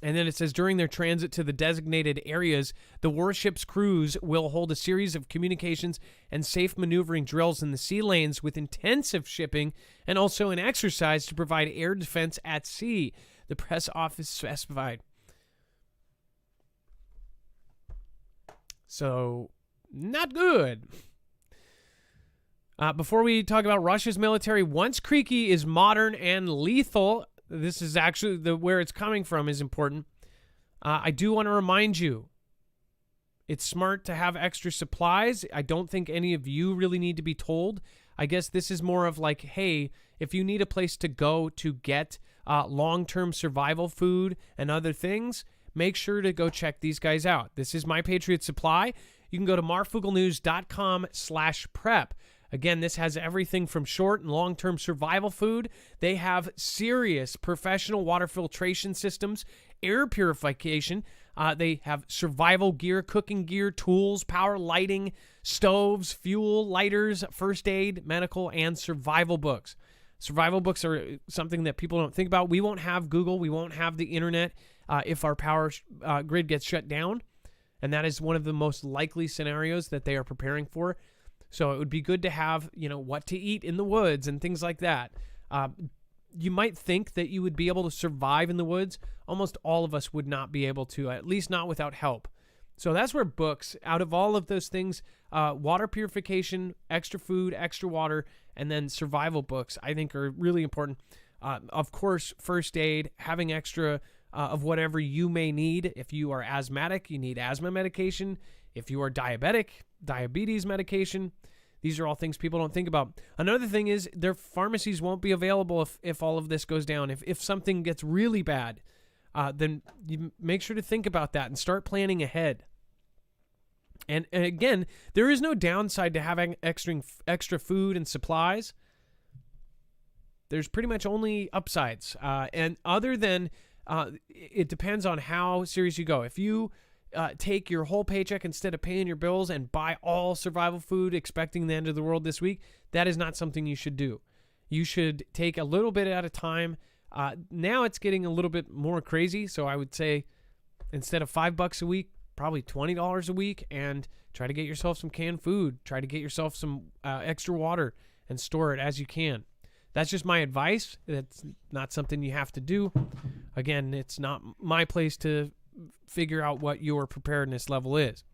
And then it says, during their transit to the designated areas, the warship's crews will hold a series of communications and safe maneuvering drills in the sea lanes with intensive shipping and also an exercise to provide air defense at sea, the press office specified. So, not good. Before we talk about Russia's military, once creaky is modern and lethal. This is actually where it's coming from is important. I do want to remind you, it's smart to have extra supplies. I don't think any of you really need to be told. I guess this is more of like, hey, if you need a place to go to get long-term survival food and other things, make sure to go check these guys out. This is My Patriot Supply. You can go to marfooglenews.com/prep. Again, this has everything from short and long-term survival food. They have serious professional water filtration systems, air purification. They have survival gear, cooking gear, tools, power lighting, stoves, fuel, lighters, first aid, medical, and survival books. Survival books are something that people don't think about. We won't have Google. We won't have the internet if our power grid gets shut down. And that is one of the most likely scenarios that they are preparing for. So it would be good to have, what to eat in the woods and things like that. You might think that you would be able to survive in the woods. Almost all of us would not be able to, at least not without help. So that's where books, out of all of those things, water purification, extra food, extra water, and then survival books, I think are really important. Of course, first aid, having extra of whatever you may need. If you are asthmatic, you need asthma medication. If you are diabetic, diabetes medication. These are all things people don't think about. Another thing is their pharmacies won't be available if all of this goes down. If something gets really bad, then you make sure to think about that and start planning ahead. And again, there is no downside to having extra food and supplies. There's pretty much only upsides. And other than, it depends on how serious you go. If you take your whole paycheck instead of paying your bills and buy all survival food expecting the end of the world this week, that is not something you should do. You should take a little bit at a time. Now it's getting a little bit more crazy, so I would say instead of $5 a week, probably $20 a week, and try to get yourself some canned food. Try to get yourself some extra water and store it as you can. That's just my advice. That's not something you have to do. Again, it's not my place to figure out what your preparedness level is.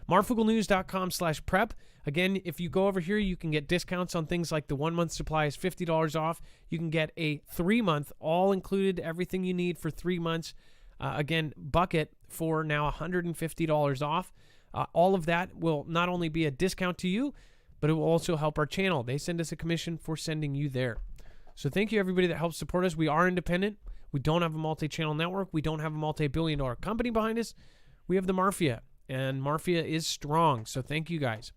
marfooglenews.com/prep. Again, if you go over here, you can get discounts on things like the 1 month supply is $50 off. You can get a 3 month, all included, everything you need for 3 months. Again, bucket for now $150 off. All of that will not only be a discount to you, but it will also help our channel. They send us a commission for sending you there. So thank you, everybody that helps support us. We are independent. We don't have a multi-channel network. We don't have a multi-billion-dollar company behind us. We have the Mafia, and Mafia is strong. So thank you guys.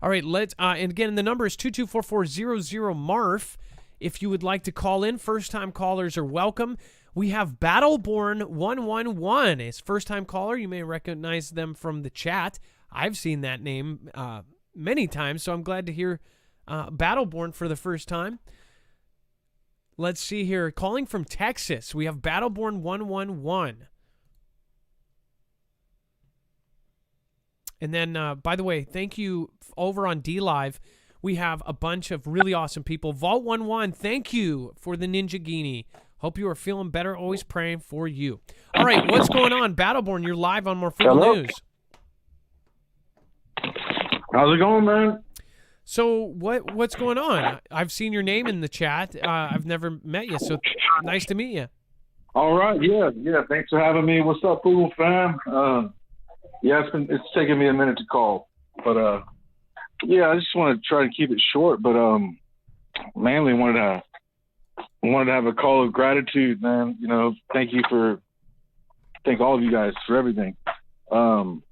All right, let's. And again, the number is 224-400-MARF. If you would like to call in, first-time callers are welcome. We have Battleborn111 is first-time caller. You may recognize them from the chat. I've seen that name many times, so I'm glad to hear Battleborn for the first time. Let's see here. Calling from Texas, we have Battleborn111. And then, by the way, thank you over on DLive. We have a bunch of really awesome people. Vault11, thank you for the Ninja Genie. Hope you are feeling better. Always praying for you. All right, what's going on? Battleborn, you're live on Marfoogle News. How's it going, man? So what's going on? I've seen your name in the chat. I've never met you, so nice to meet you. All right, yeah. Thanks for having me. What's up, Foogle fam? It's taken me a minute to call, but I just want to try to keep it short. But mainly wanted to have a call of gratitude, man. Thank all of you guys for everything. So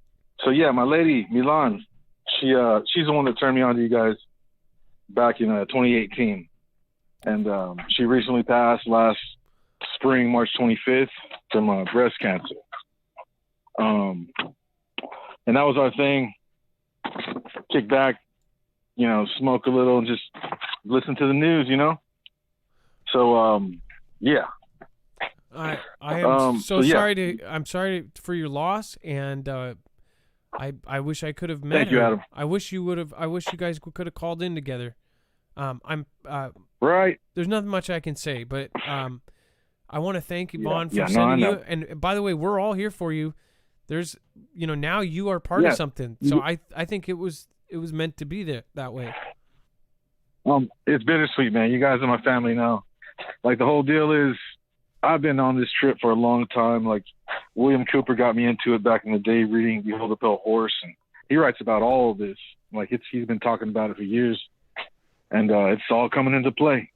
yeah, my lady Milan. She's the one that turned me on to you guys back in 2018. And she recently passed last spring, March 25th, from breast cancer. And that was our thing. Kick back, smoke a little and just listen to the news, So, yeah. I am yeah. I'm sorry for your loss, and I wish I could have met Thank you, her. Adam. I wish you guys could have called in together. Right. There's nothing much I can say, but I want to thank Yvonne for Yeah, no, sending I you. know. And by the way, we're all here for you. There's, now you are part of something. So I think it was meant to be that way. It's bittersweet, man. You guys are my family now. Like, the whole deal is, I've been on this trip for a long time. Like, William Cooper got me into it back in the day, reading Behold the Pale Horse, and he writes about all of this. Like, he's been talking about it for years, and it's all coming into play.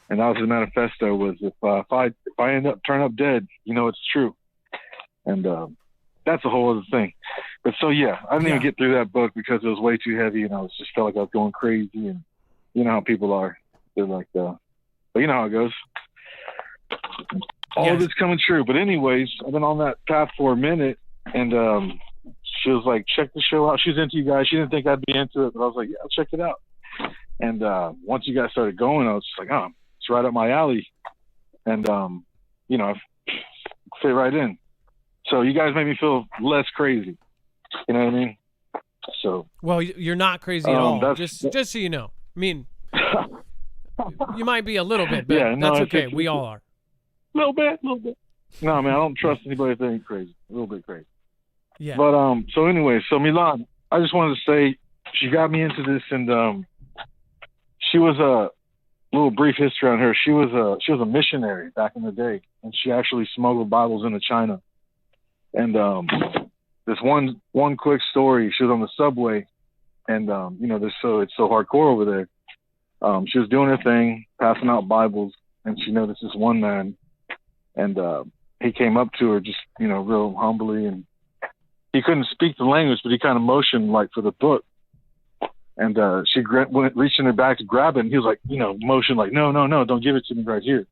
And that was the manifesto: was if I end up turn up dead, it's true. And that's a whole other thing. But so yeah, I didn't even get through that book because it was way too heavy, and I just felt like I was going crazy. And you know how people are; they're like, but you know how it goes. All of it's coming true. But anyways, I've been on that path for a minute, and she was like, check the show out. She's into you guys. She didn't think I'd be into it, but I was like, yeah, I'll check it out. And once you guys started going, I was just like, oh, it's right up my alley. And, I fit right in. So you guys made me feel less crazy. You know what I mean? So. Well, you're not crazy at all. Just so you know. I mean, you might be a little bit, but that's okay. We all are. A little bit. No, man, I don't trust anybody that ain't crazy. A little bit crazy. Yeah. But so anyway, Milan, I just wanted to say she got me into this, and she was a little brief history on her. She was a missionary back in the day, and she actually smuggled Bibles into China. And this one quick story. She was on the subway, and it's so hardcore over there. She was doing her thing, passing out Bibles, and she noticed this one man. And he came up to her just, real humbly, and he couldn't speak the language, but he kind of motioned like for the book. And she went reaching her back to grab it, and he was like, motioned like, no, don't give it to me right here.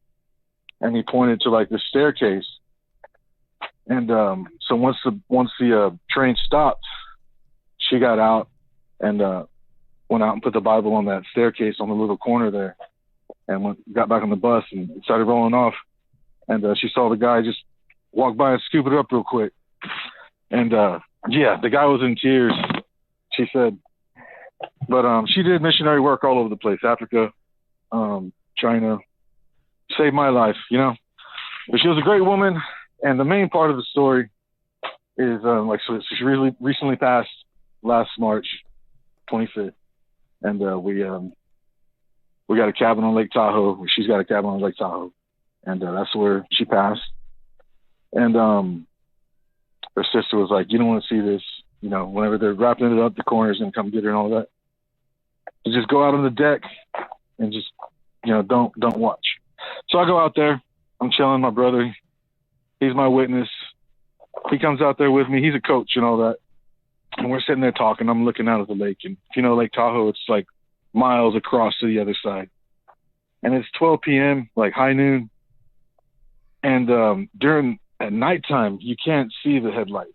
And he pointed to like the staircase. And so once the train stopped, she got out and went out and put the Bible on that staircase on the little corner there, and got back on the bus and started rolling off. And she saw the guy just walk by and scoop it up real quick. And, the guy was in tears, she said. But she did missionary work all over the place, Africa, China, saved my life, But she was a great woman. And the main part of the story is, so she really recently passed last March 25th. And we got a cabin on Lake Tahoe. She's got a cabin on Lake Tahoe. And that's where she passed. And her sister was like, you don't want to see this. Whenever they're wrapping it up, the coroner's going to come get her and all that. So just go out on the deck and just, don't watch. So I go out there. I'm chilling. My brother, he's my witness. He comes out there with me. He's a coach and all that. And we're sitting there talking. I'm looking out at the lake. And if you know Lake Tahoe, it's like miles across to the other side. And it's 12 p.m., like high noon. And at nighttime, you can't see the headlights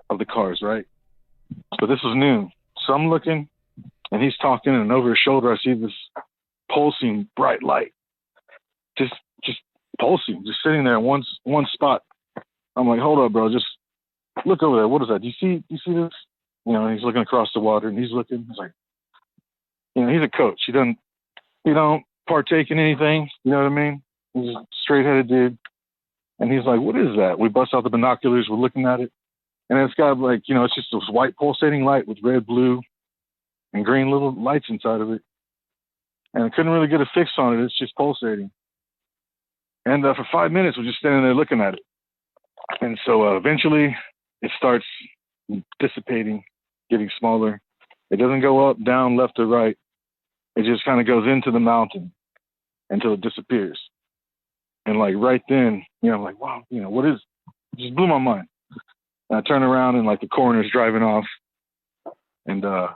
of the cars, right? But this was noon. So I'm looking, and he's talking, and over his shoulder, I see this pulsing bright light. Just pulsing, just sitting there in one spot. I'm like, hold up, bro. Just look over there. What is that? Do you see this? He's looking across the water, and he's looking. He's like, he's a coach. He don't partake in anything. You know what I mean? He's a straight-headed dude. And he's like, what is that? We bust out the binoculars. We're looking at it. And it's got like, it's just this white pulsating light with red, blue, and green little lights inside of it. And I couldn't really get a fix on it. It's just pulsating. And for 5 minutes, we're just standing there looking at it. And so eventually it starts dissipating, getting smaller. It doesn't go up, down, left, or right. It just kind of goes into the mountain until it disappears. And like right then, I'm like, wow, what is it? Just blew my mind. And I turn around and like the coroner's driving off. And, I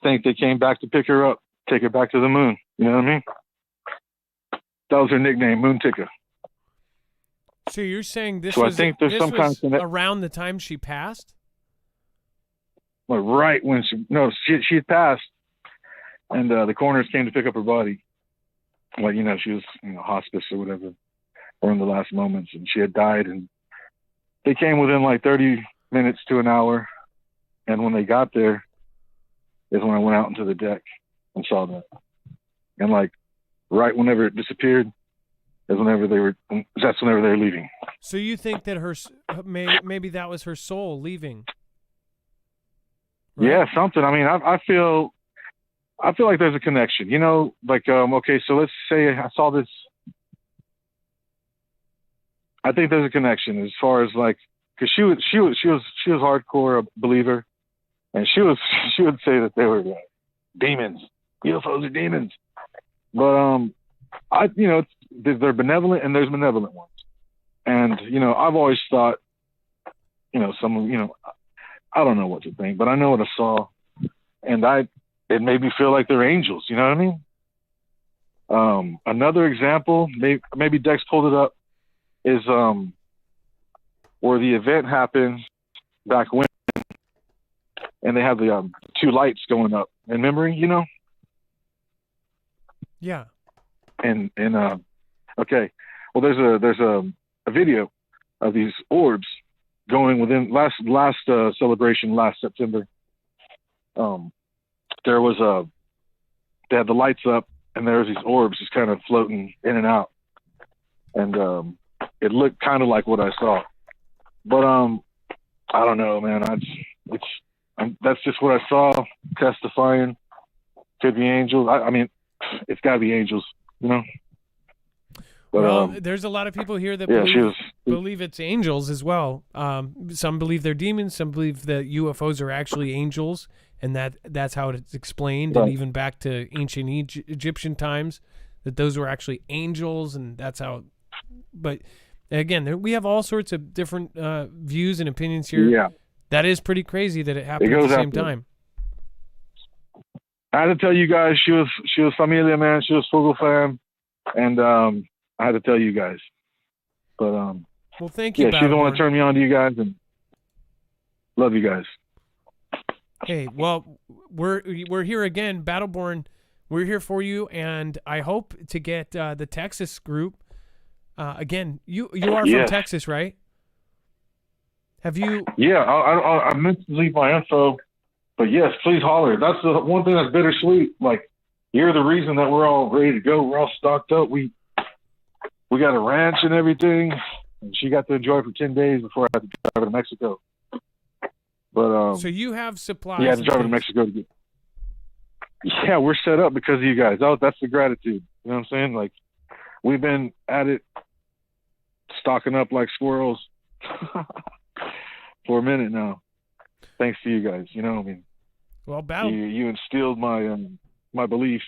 think they came back to pick her up, take her back to the moon. You know what I mean? That was her nickname, Moon Ticker. So you're saying this So was, I think there's this some kind was of around the time she passed? like right when she had passed, and the coroners came to pick up her body. Like, you know, she was, you know, hospice or whatever, or in the last moments, and she had died. And they came within like 30 minutes to an hour. And when they got there is when I went out into the deck and saw that. And like right whenever it disappeared is whenever they were leaving. So you think that maybe that was her soul leaving? Right? Yeah, something. I mean, I feel like there's a connection, you know, like, okay, so let's say I saw this. I think there's a connection as far as like, cause she was hardcore a believer, and she would say that they were demons, UFOs are demons. But, you know, they're benevolent and there's benevolent ones. And, you know, I've always thought, you know, I don't know what to think, but I know what I saw, and it made me feel like they're angels. You know what I mean? Another example, maybe Dex pulled it up, is where the event happened back when, and they have the two lights going up in memory, you know? Yeah. And okay, well, there's a video of these orbs going within last celebration last September. There was they had the lights up, and there was these orbs just kind of floating in and out, and it looked kind of like what I saw, but I don't know, man. That's just what I saw. Testifying, could be angels. I mean, it's got to be angels, you know. But, well, there's a lot of people here that believe it's angels as well. Some believe they're demons. Some believe that UFOs are actually angels, and that's how it's explained. Right. And even back to ancient Egyptian times, that those were actually angels, and that's how. But again, we have all sorts of different views and opinions here. Yeah, that is pretty crazy that it happened at the same time. I had to tell you guys, she was familia, man. She was Fugel fan, and I had to tell you guys. But well, thank you. Yeah, she's the one that turned me on to you guys, and love you guys. Hey, well, we're here again, Battleborn. We're here for you, and I hope to get the Texas group. Again, you are from Texas, right? Have you? Yeah, I meant to leave my info, but yes, please holler. That's the one thing that's bittersweet. Like, you're the reason that we're all ready to go. We're all stocked up. We got a ranch and everything, and she got to enjoy it for 10 days before I had to drive her to Mexico. But so you have supplies. Yeah, I had to drive her to Mexico to get. Yeah, we're set up because of you guys. Oh, that's the gratitude. You know what I'm saying? Like, we've been at it, stocking up like squirrels for a minute now. Thanks to you guys. You know what I mean? Well, you instilled my my beliefs.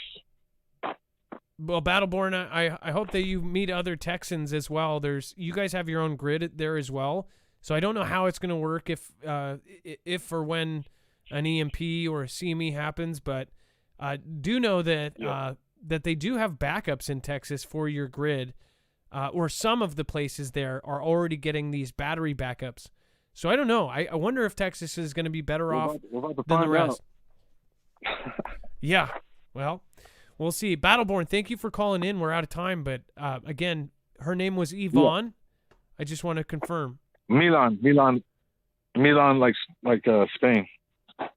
Well, Battleborn, I hope that you meet other Texans as well. You guys have your own grid there as well. So I don't know how it's going to work if or when an EMP or a CME happens, but do know that that they do have backups in Texas for your grid, or some of the places there are already getting these battery backups. So I don't know. I wonder if Texas is going to be better off than the rest. Yeah, well, we'll see. Battleborn, thank you for calling in. We're out of time, but again, her name was Yvonne. Yeah. I just want to confirm. Milan, like Spain.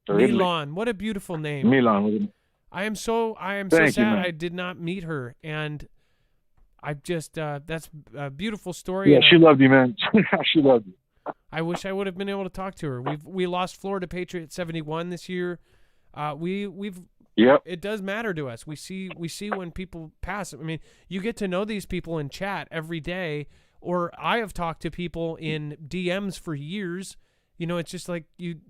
Milan, what a beautiful name. Milan. I am so sad I did not meet her, and I just that's a beautiful story. Yeah, she loved you, man. She loved you. I wish I would have been able to talk to her. We lost Florida Patriot 71 this year. Yep. It does matter to us. We see when people pass. I mean, you get to know these people in chat every day, or I have talked to people in DMs for years. You know, it's just like you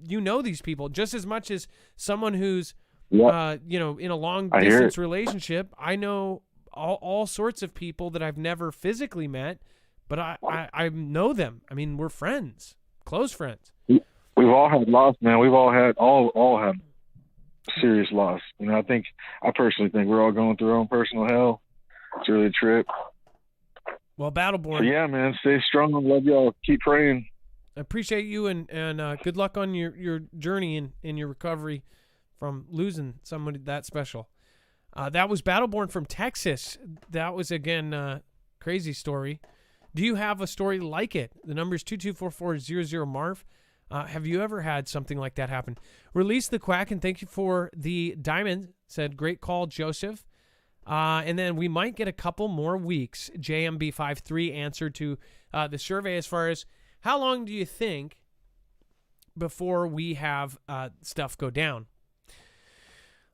know these people just as much as someone who's in a long distance relationship. I know all sorts of people that I've never physically met, but I know them. I mean, we're friends, close friends. We've all had loss, man. We've all had serious loss. You know, I personally think we're all going through our own personal hell. It's really a trip. Well, So Battleborn, yeah, man, stay strong. Love y'all. Keep praying. I appreciate you, and good luck on your journey in your recovery from losing somebody that special. That was Battleborn from Texas. That was, again, crazy story. Do you have a story like it? The number is 2244000 have you ever had something like that happen? Release the Quack, and thank you for the diamond. Said, great call, Joseph. And then we might get a couple more weeks. JMB53 answered to the survey as far as how long do you think before we have stuff go down?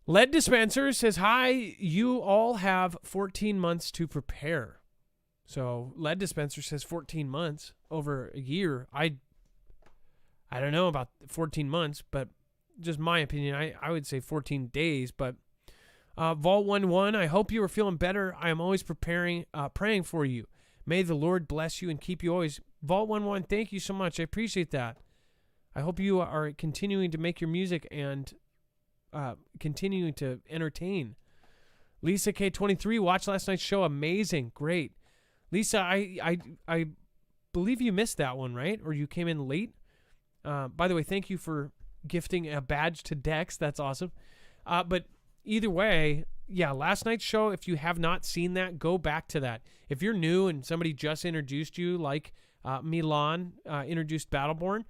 Lead Dispenser says, hi, you all have 14 months to prepare. So Lead Dispenser says 14 months over a year. I don't know about 14 months, but just my opinion, I would say 14 days. But Vault11, I hope you are feeling better. I am always praying for you. May the Lord bless you and keep you always. Vault11, thank you so much. I appreciate that. I hope you are continuing to make your music and continuing to entertain. Lisa K23, watched last night's show. Amazing. Great. Lisa, I believe you missed that one, right? Or you came in late. By the way, thank you for gifting a badge to Dex. That's awesome. But either way, yeah, last night's show, if you have not seen that, go back to that. If you're new and somebody just introduced you, like Milan introduced Battleborn,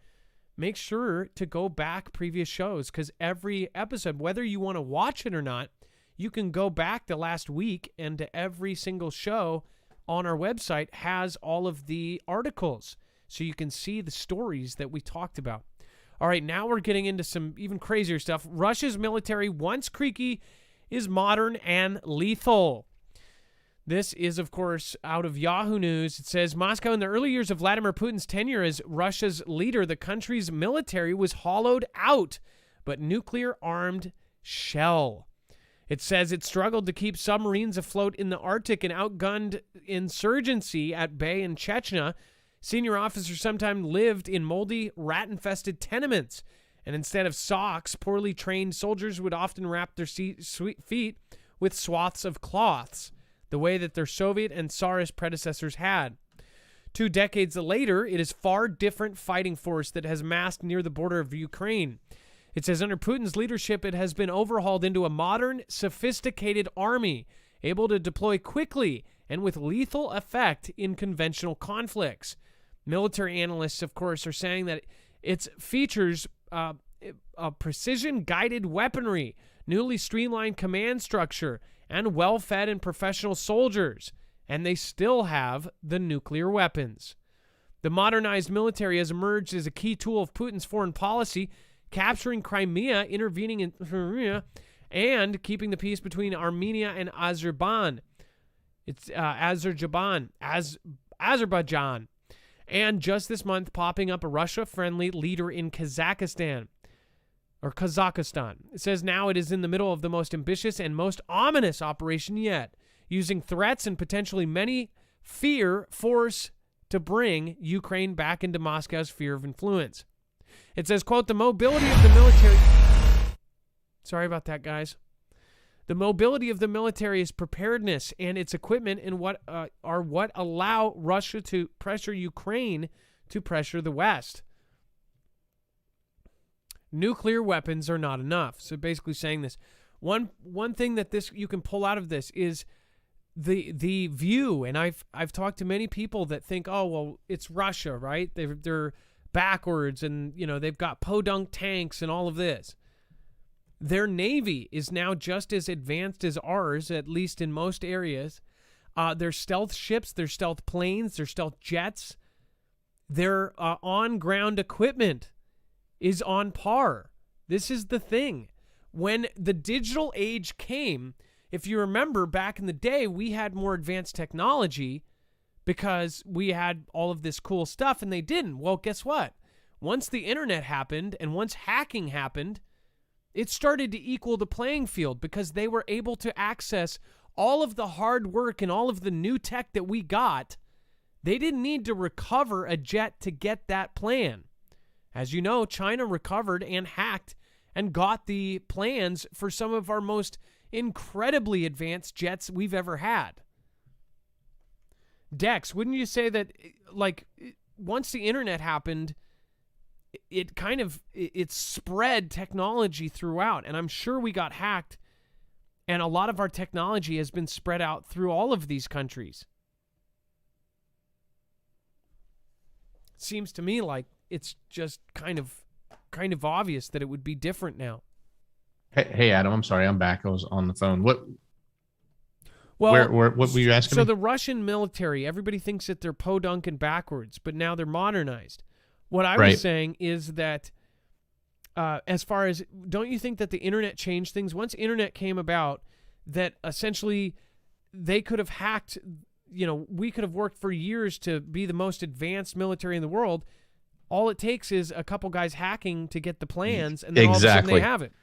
make sure to go back previous shows, because every episode, whether you want to watch it or not, you can go back the last week, and to every single show on our website has all of the articles, so you can see the stories that we talked about. All right, now we're getting into some even crazier stuff. Russia's military, once creaky, is modern and lethal. This is, of course, out of Yahoo News. It says, Moscow, in the early years of Vladimir Putin's tenure as Russia's leader, the country's military was hollowed out, but nuclear-armed shell. It says it struggled to keep submarines afloat in the Arctic and outgunned insurgency at bay in Chechnya. Senior officers sometimes lived in moldy, rat-infested tenements, and instead of socks, poorly trained soldiers would often wrap their feet with swaths of cloths, the way that their Soviet and Tsarist predecessors had. 2 decades later, it is far different fighting force that has massed near the border of Ukraine. It says under Putin's leadership, it has been overhauled into a modern, sophisticated army, able to deploy quickly and with lethal effect in conventional conflicts. Military analysts, of course, are saying that it features a precision-guided weaponry, newly streamlined command structure, and well-fed and professional soldiers, and they still have the nuclear weapons. The modernized military has emerged as a key tool of Putin's foreign policy, capturing Crimea, intervening in Crimea, and keeping the peace between Armenia and Azerbaijan. It's Azerbaijan. And just this month, popping up a Russia-friendly leader in Kazakhstan. It says now it is in the middle of the most ambitious and most ominous operation yet, using threats and potentially many force to bring Ukraine back into Moscow's sphere of influence. It says, quote, the mobility of the military... Sorry about that, guys. The mobility of the military is preparedness and its equipment and what allow Russia to pressure Ukraine to pressure the West. Nuclear weapons are not enough. So basically saying this. One thing that this you can pull out of this is the view, and I've talked to many people that think, oh well, it's Russia, right? They're backwards, and they've got podunk tanks and all of this. Their Navy is now just as advanced as ours, at least in most areas. Their stealth ships, their stealth planes, their stealth jets, their on-ground equipment is on par. This is the thing. When the digital age came, if you remember back in the day, we had more advanced technology because we had all of this cool stuff and they didn't. Well, guess what? Once the internet happened and once hacking happened, it started to equal the playing field because they were able to access all of the hard work and all of the new tech that we got. They didn't need to recover a jet to get that plan. As you know, China recovered and hacked and got the plans for some of our most incredibly advanced jets we've ever had. Dex, wouldn't you say that, like, once the internet happened, it kind of it spread technology throughout, and I'm sure we got hacked, and a lot of our technology has been spread out through all of these countries. It seems to me like it's just kind of obvious that it would be different now. Hey, Adam, I'm sorry, I'm back. I was on the phone. What were you asking so me? the Russian military, everybody thinks that they're podunk and backwards, but now they're modernized. What I was saying is that as far as, don't you think that the internet changed things? Once internet came about, that essentially they could have hacked, we could have worked for years to be the most advanced military in the world. All it takes is a couple guys hacking to get the plans, and then all of a sudden they have it.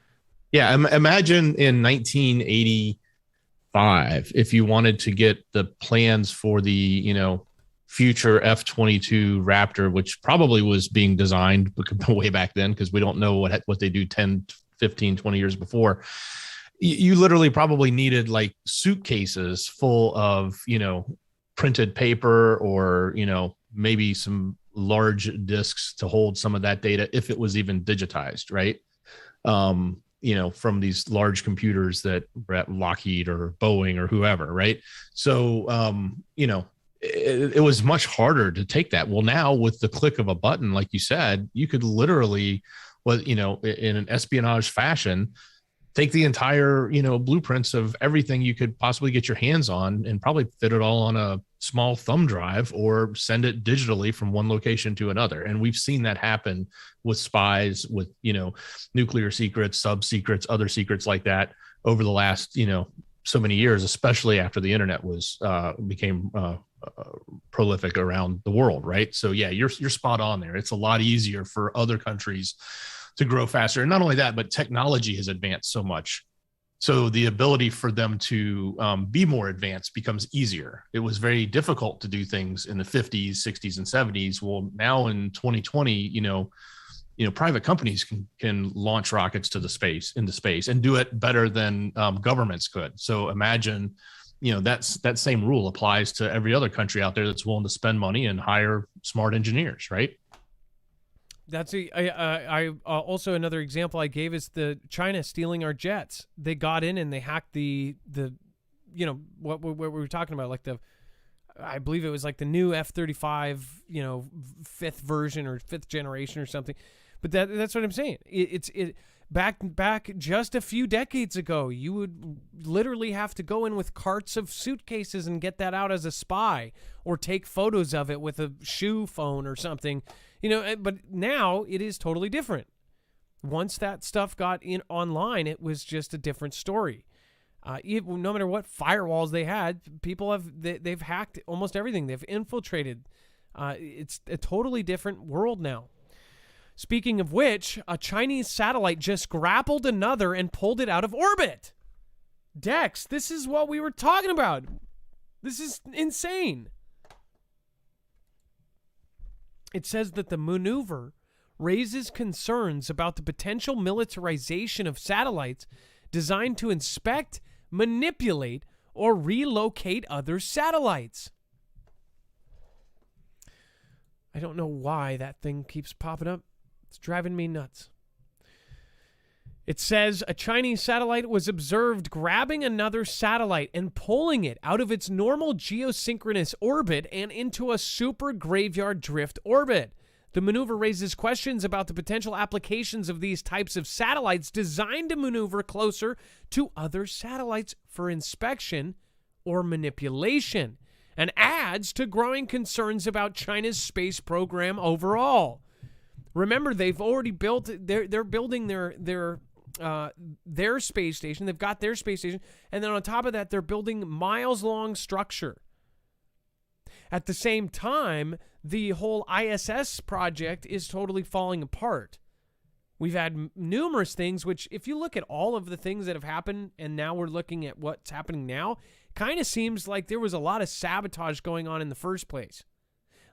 Yeah, imagine in 1985, if you wanted to get the plans for the, future F-22 Raptor, which probably was being designed way back then, because we don't know what they do 10, 15, 20 years before. You literally probably needed like suitcases full of, printed paper or, maybe some large disks to hold some of that data if it was even digitized, right? From these large computers that were at Lockheed or Boeing or whoever, right? So, it was much harder to take that. Well, now with the click of a button, like you said, you could literally, in an espionage fashion, take the entire, blueprints of everything you could possibly get your hands on and probably fit it all on a small thumb drive or send it digitally from one location to another. And we've seen that happen with spies, with, nuclear secrets, sub secrets, other secrets like that over the last, so many years, especially after the internet became prolific around the world. Right. So yeah, you're spot on there. It's a lot easier for other countries to grow faster. And not only that, but technology has advanced so much. So the ability for them to be more advanced becomes easier. It was very difficult to do things in the 50s, 60s, and 70s. Well, now in 2020, private companies can launch rockets into space and do it better than governments could. So imagine, that same rule applies to every other country out there that's willing to spend money and hire smart engineers, right? That's also another example I gave is the China stealing our jets. They got in and they hacked the what we were talking about, like I believe it was like the new F-35, fifth version or fifth generation or something. But that's what I'm saying. It's back just a few decades ago, you would literally have to go in with carts of suitcases and get that out as a spy, or take photos of it with a shoe phone or something. But now it is totally different. Once that stuff got in online, it was just a different story. No matter what firewalls they had, people they've hacked almost everything. They've infiltrated. It's a totally different world now. Speaking of which, a Chinese satellite just grappled another and pulled it out of orbit. Dex, this is what we were talking about. This is insane. It says that the maneuver raises concerns about the potential militarization of satellites designed to inspect, manipulate, or relocate other satellites. I don't know why that thing keeps popping up. It's driving me nuts. It says a Chinese satellite was observed grabbing another satellite and pulling it out of its normal geosynchronous orbit and into a super graveyard drift orbit. The maneuver raises questions about the potential applications of these types of satellites designed to maneuver closer to other satellites for inspection or manipulation, and adds to growing concerns about China's space program overall. Remember, they've already built. They're building their space station. They've got their space station, and then on top of that, they're building miles-long structure. At the same time, the whole ISS project is totally falling apart. We've had numerous things, which, if you look at all of the things that have happened, and now we're looking at what's happening now, kind of seems like there was a lot of sabotage going on in the first place.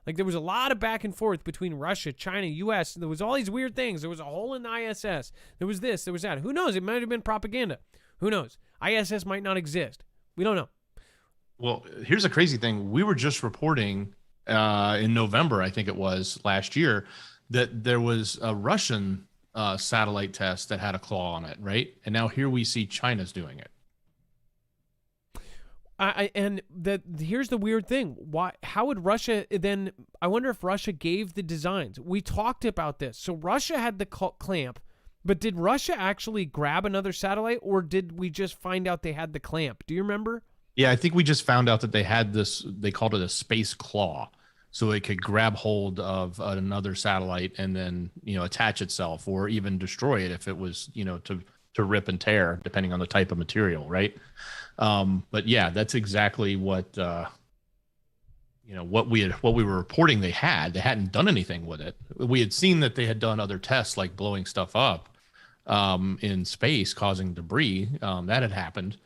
Like, there was a lot of back and forth between Russia, China, U.S. There was all these weird things. There was a hole in the ISS. There was this. There was that. Who knows? It might have been propaganda. Who knows? ISS might not exist. We don't know. Well, here's a crazy thing. We were just reporting in November, I think it was last year, that there was a Russian satellite test that had a claw on it, right? And now here we see China's doing it. Here's the weird thing. Why? How would Russia then? I wonder if Russia gave the designs. We talked about this. So Russia had the clamp, but did Russia actually grab another satellite, or did we just find out they had the clamp? Do you remember? Yeah, I think we just found out that they had this. They called it a space claw, so it could grab hold of another satellite and then attach itself, or even destroy it if it was to rip and tear, depending on the type of material, right? But yeah, that's exactly what what we were reporting they had. They hadn't done anything with it. We had seen that they had done other tests, like blowing stuff up in space, causing debris. That had happened.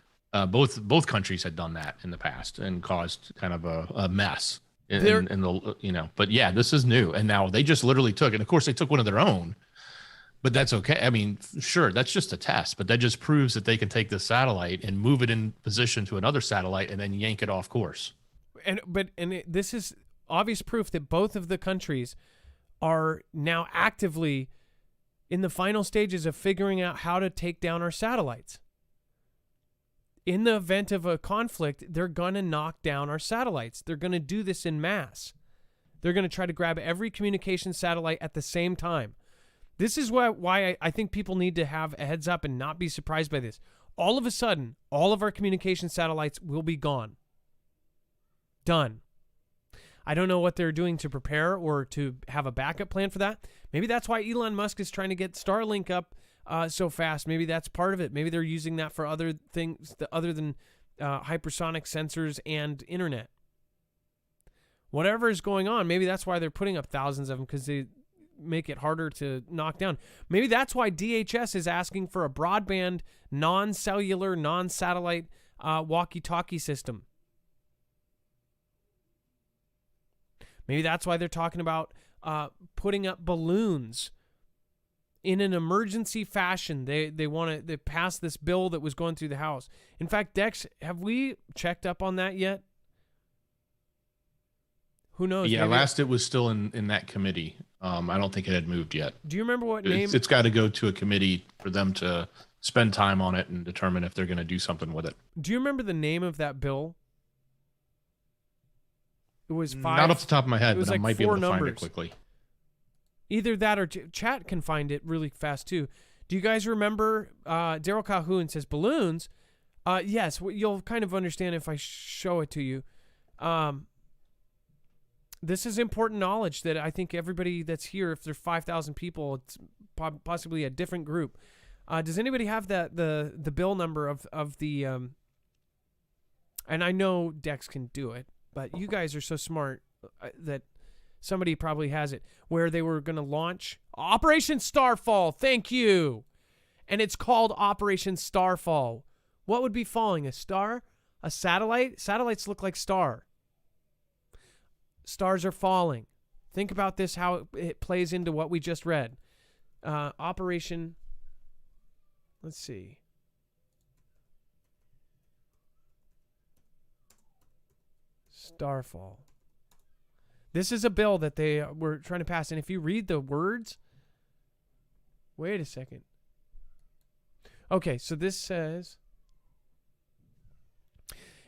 Both countries had done that in the past and caused kind of a mess in the But yeah, this is new, and now they just literally took, and of course they took one of their own. But that's okay. I mean, sure, that's just a test, but that just proves that they can take this satellite and move it in position to another satellite and then yank it off course. This is obvious proof that both of the countries are now actively in the final stages of figuring out how to take down our satellites. In the event of a conflict, they're going to knock down our satellites. They're going to do this in mass. They're going to try to grab every communication satellite at the same time. This is why I think people need to have a heads up and not be surprised by this. All of a sudden, all of our communication satellites will be gone. Done. I don't know what they're doing to prepare or to have a backup plan for that. Maybe that's why Elon Musk is trying to get Starlink up so fast. Maybe that's part of it. Maybe they're using that for other things other than hypersonic sensors and internet. Whatever is going on, maybe that's why they're putting up thousands of them, because they make it harder to knock down. Maybe that's why DHS is asking for a broadband, non-cellular, non-satellite walkie-talkie system. Maybe that's why they're talking about putting up balloons in an emergency fashion. They want to pass this bill that was going through the House. In fact, Dex, have we checked up on that yet? Who knows? Yeah, maybe last it was still in that committee. I don't think it had moved yet. Do you remember what name? It's got to go to a committee for them to spend time on it and determine if they're going to do something with it. Do you remember the name of that bill? It was five. Not off the top of my head, but I might be able to find it numbers. quickly. Either that or chat can find it really fast too. Do you guys remember? Daryl Calhoun says balloons. Yes, you'll kind of understand if I show it to you. This is important knowledge that I think everybody that's here, if there's 5,000 people, it's possibly a different group. Does anybody have the bill number of the? And I know Dex can do it, but you guys are so smart that somebody probably has it, where they were going to launch Operation Starfall. Thank you. And it's called Operation Starfall. What would be falling? A star? A satellite? Satellites look like star. Stars are falling. Think about this, how it plays into what we just read. Operation, let's see. Starfall. This is a bill that they were trying to pass. And if you read the words, wait a second. Okay, so this says,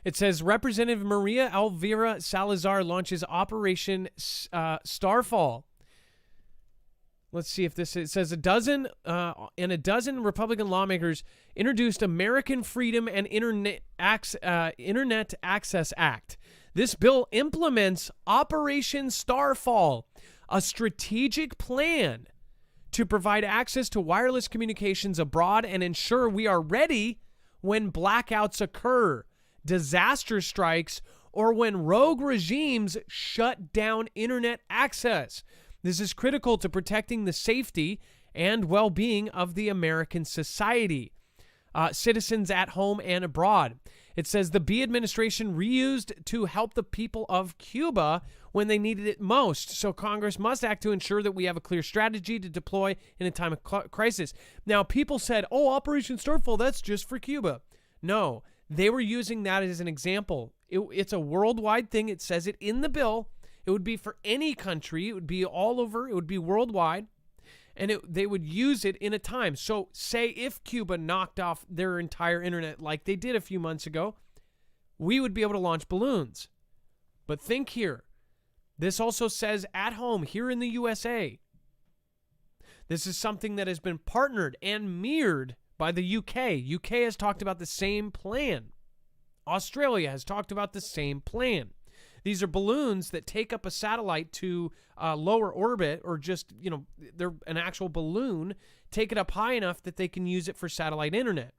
it says Representative Maria Elvira Salazar launches Operation Starfall. Let's see if this, it says a dozen Republican lawmakers introduced American Freedom and Internet Access Act. This bill implements Operation Starfall, a strategic plan to provide access to wireless communications abroad and ensure we are ready when blackouts occur, disaster strikes, or when rogue regimes shut down internet access. This is critical to protecting the safety and well-being of the American society, citizens at home and abroad. It says the B administration reused to help the people of Cuba when they needed it most. So Congress must act to ensure that we have a clear strategy to deploy in a time of crisis. Now, people said, oh, Operation Starfall, that's just for Cuba. No, they were using that as an example. It's a worldwide thing. It says it in the bill. It would be for any country. It would be all over. It would be worldwide. And they would use it in a time. So say if Cuba knocked off their entire internet like they did a few months ago, we would be able to launch balloons. But think here. This also says at home here in the USA. This is something that has been partnered and mirrored by the UK. UK has talked about the same plan. Australia has talked about the same plan. These are balloons that take up a satellite to lower orbit, or just, they're an actual balloon, take it up high enough that they can use it for satellite internet.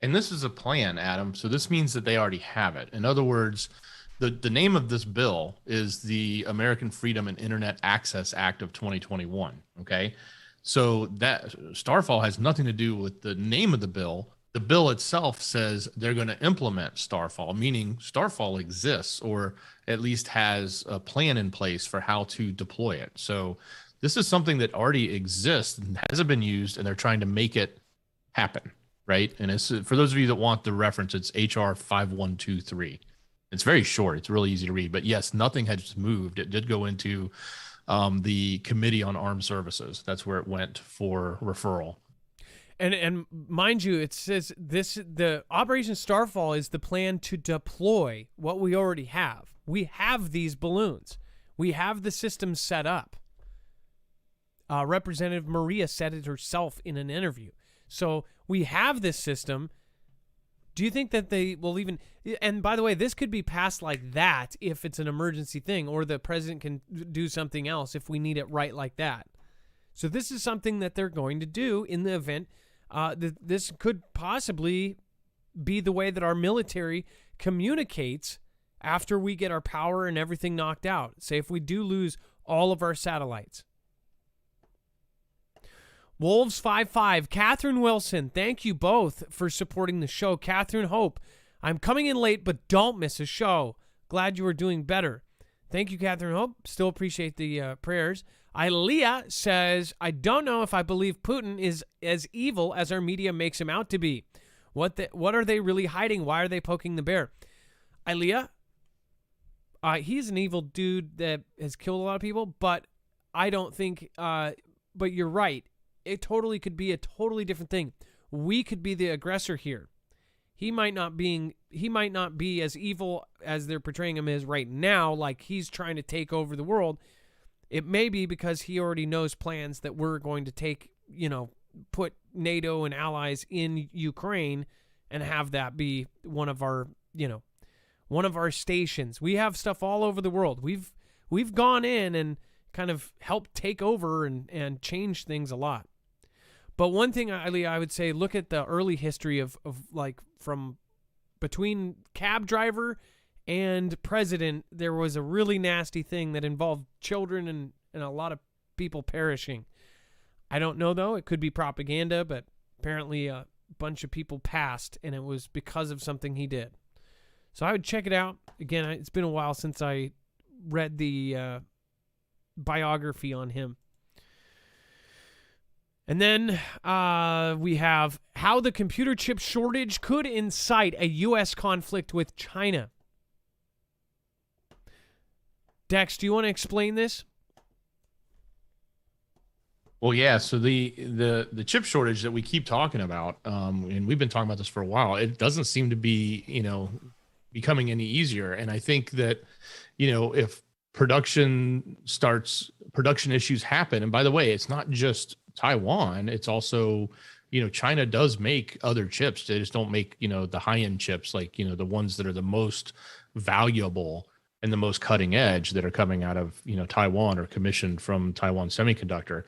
And this is a plan, Adam. So this means that they already have it. In other words, the name of this bill is the American Freedom and Internet Access Act of 2021. Okay. So that Starfall has nothing to do with the name of the bill. The bill itself says they're going to implement Starfall, meaning Starfall exists, or at least has a plan in place for how to deploy it. So this is something that already exists and hasn't been used, and they're trying to make it happen, right? And it's, for those of you that want the reference, it's HR 5123. It's very short. It's really easy to read. But yes, nothing has moved. It did go into the Committee on Armed Services. That's where it went for referral. And mind you, it says the Operation Starfall is the plan to deploy what we already have. We have these balloons. We have the system set up. Representative Maria said it herself in an interview. So we have this system. Do you think that they will even, and by the way, this could be passed like that if it's an emergency thing, or the president can do something else if we need it right like that. So this is something that they're going to do in the event. This could possibly be the way that our military communicates after we get our power and everything knocked out. Say if we do lose all of our satellites. Wolves55, Catherine Wilson, thank you both for supporting the show. Catherine Hope, I'm coming in late, but don't miss a show. Glad you are doing better. Thank you, Catherine Hope. Still appreciate the prayers. Ilea says, I don't know if I believe Putin is as evil as our media makes him out to be. What are they really hiding? Why are they poking the bear? Ilea, he's an evil dude that has killed a lot of people, but I don't think, but you're right. It totally could be a totally different thing. We could be the aggressor here. He might not be as evil as they're portraying him as right now, like he's trying to take over the world. It may be because he already knows plans that we're going to take, put NATO and allies in Ukraine and have that be one of our stations. We have stuff all over the world. We've gone in and kind of helped take over and change things a lot. But one thing, I would say, look at the early history of like from between cab driver and president, there was a really nasty thing that involved children and a lot of people perishing. I don't know, though. It could be propaganda, but apparently a bunch of people passed, and it was because of something he did. So I would check it out. Again, it's been a while since I read the biography on him. And then we have how the computer chip shortage could incite a U.S. conflict with China. Dex, do you want to explain this? Well, yeah. So the chip shortage that we keep talking about, and we've been talking about this for a while, it doesn't seem to be, becoming any easier. And I think that, if production issues happen, and by the way, it's not just Taiwan, it's also, China does make other chips. They just don't make, the high-end chips, like, the ones that are the most valuable and the most cutting edge that are coming out of, Taiwan or commissioned from Taiwan Semiconductor,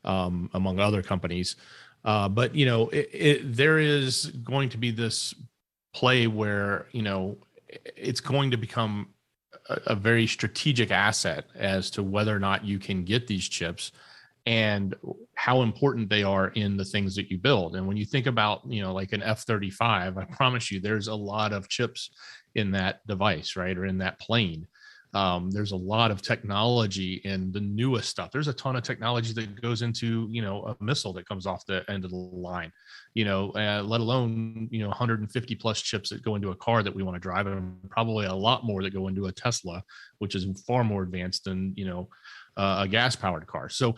among other companies. But, there is going to be this play where, it's going to become a very strategic asset as to whether or not you can get these chips and how important they are in the things that you build. And when you think about, like an F-35, I promise you there's a lot of chips in that device, right? Or in that plane. There's a lot of technology in the newest stuff. There's a ton of technology that goes into, a missile that comes off the end of the line, let alone, 150 plus chips that go into a car that we want to drive, and probably a lot more that go into a Tesla, which is far more advanced than, a gas powered car. So,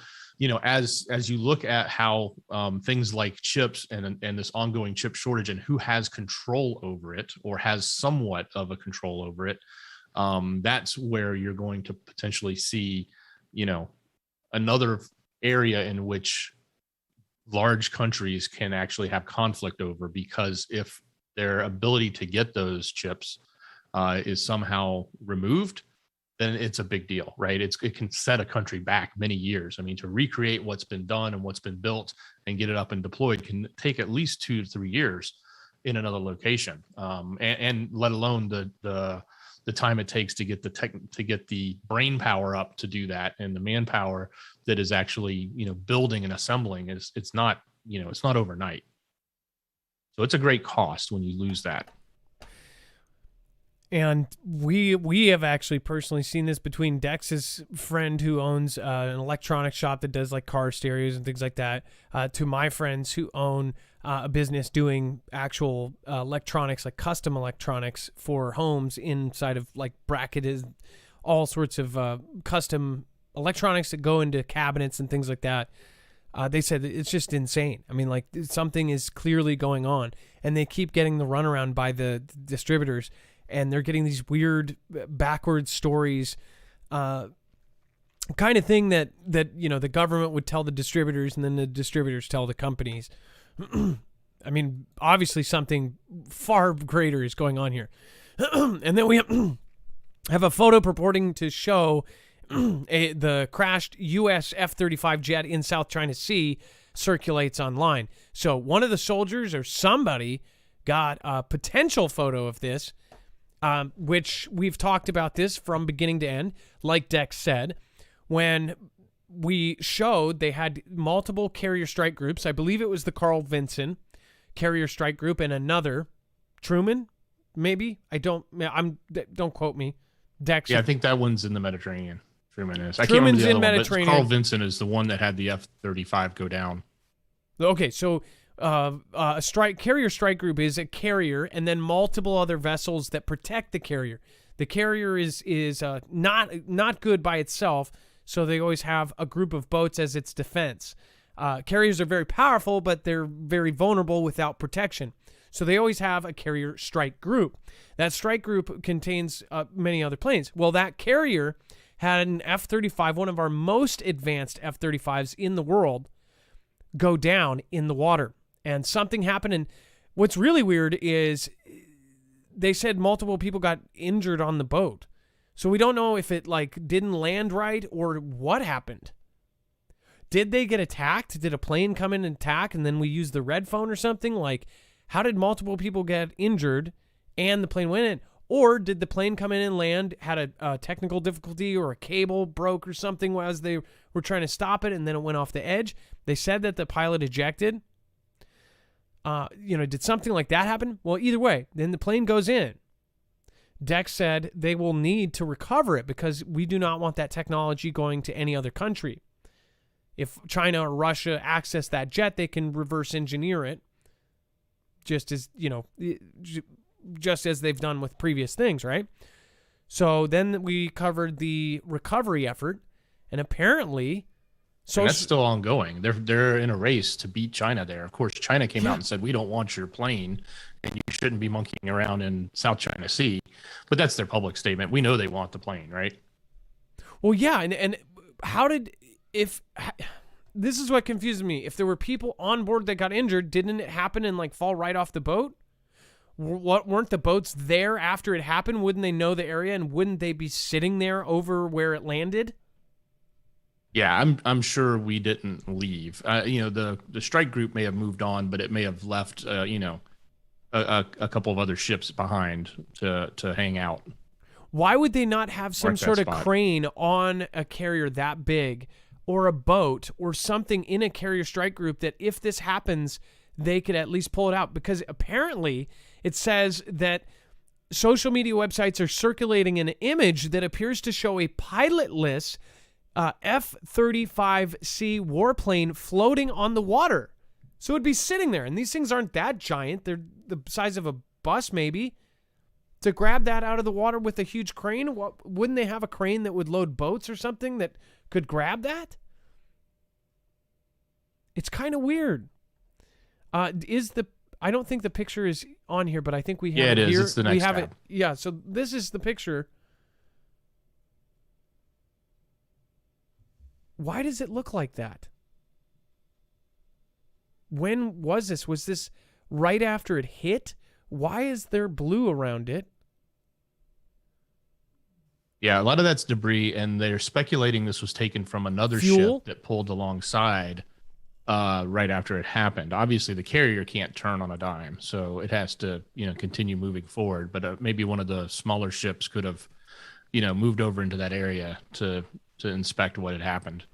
as you look at how things like chips and this ongoing chip shortage and who has control over it or has somewhat of a control over it, that's where you're going to potentially see, another area in which large countries can actually have conflict over, because if their ability to get those chips is somehow removed, then it's a big deal, right? It can set a country back many years. I mean, to recreate what's been done and what's been built and get it up and deployed can take at least 2 to 3 years in another location, and let alone the time it takes to get the brain power up to do that, and the manpower that is actually building and assembling it's not overnight. So it's a great cost when you lose that. And we have actually personally seen this between Dex's friend who owns an electronics shop that does like car stereos and things like that, to my friends who own a business doing actual electronics, like custom electronics for homes inside of like bracketed, all sorts of custom electronics that go into cabinets and things like that. They said that it's just insane. I mean, like something is clearly going on, and they keep getting the runaround by the distributors. And they're getting these weird backwards stories, kind of thing that the government would tell the distributors, and then the distributors tell the companies. I mean, obviously something far greater is going on here. And then we have a photo purporting to show the crashed U.S. F-35 jet in South China Sea circulates online. So one of the soldiers or somebody got a potential photo of this, which we've talked about this from beginning to end. Like Dex said, when we showed they had multiple carrier strike groups. I believe it was the Carl Vinson carrier strike group and another Truman, maybe. Don't quote me. Dex. Yeah, I think that one's in the Mediterranean. Truman is. Truman's in Mediterranean. Carl Vinson is the one that had the F-35 go down. Okay, so a carrier strike group is a carrier and then multiple other vessels that protect the carrier. The carrier is not good by itself, so they always have a group of boats as its defense. Carriers are very powerful, but they're very vulnerable without protection. So they always have a carrier strike group. That strike group contains many other planes. Well, that carrier had an F-35, one of our most advanced F-35s in the world, go down in the water. And something happened, and what's really weird is they said multiple people got injured on the boat. So we don't know if it didn't land right or what happened. Did they get attacked? Did a plane come in and attack and then we used the red phone or something? How did multiple people get injured and the plane went in? Or did the plane come in and land, had a technical difficulty or a cable broke or something as they were trying to stop it and then it went off the edge? They said that the pilot ejected. Did something like that happen? Well, either way, then the plane goes in. Dex said they will need to recover it because we do not want that technology going to any other country. If China or Russia access that jet, they can reverse engineer it, just as they've done with previous things, right? So then we covered the recovery effort, and apparently, and that's still ongoing. They're in a race to beat China there. Of course, China came out and said, we don't want your plane and you shouldn't be monkeying around in South China Sea. But that's their public statement. We know they want the plane, right? Well, yeah. And this is what confuses me. If there were people on board that got injured, didn't it happen and fall right off the boat? Weren't the boats there after it happened? Wouldn't they know the area and wouldn't they be sitting there over where it landed? Yeah, I'm sure we didn't leave. The strike group may have moved on, but it may have left a couple of other ships behind to hang out. Why would they not have some sort of crane on a carrier that big, or a boat or something in a carrier strike group that if this happens, they could at least pull it out? Because apparently it says that social media websites are circulating an image that appears to show a pilotless F-35C warplane floating on the water. So it'd be sitting there, and these things aren't that giant. They're the size of a bus, maybe. To grab that out of the water with a huge crane, wouldn't they have a crane that would load boats or something that could grab that? It's kind of weird. I don't think the picture is on here, but I think we have it here. Yeah, it is. It's the next tab. It. Yeah, so this is the picture. Why does it look like that? When was this? Was this right after it hit? Why is there blue around it? Yeah, a lot of that's debris, and they're speculating this was taken from another ship that pulled alongside right after it happened. Obviously, the carrier can't turn on a dime, so it has to, continue moving forward. But maybe one of the smaller ships could have, moved over into that area to inspect what had happened.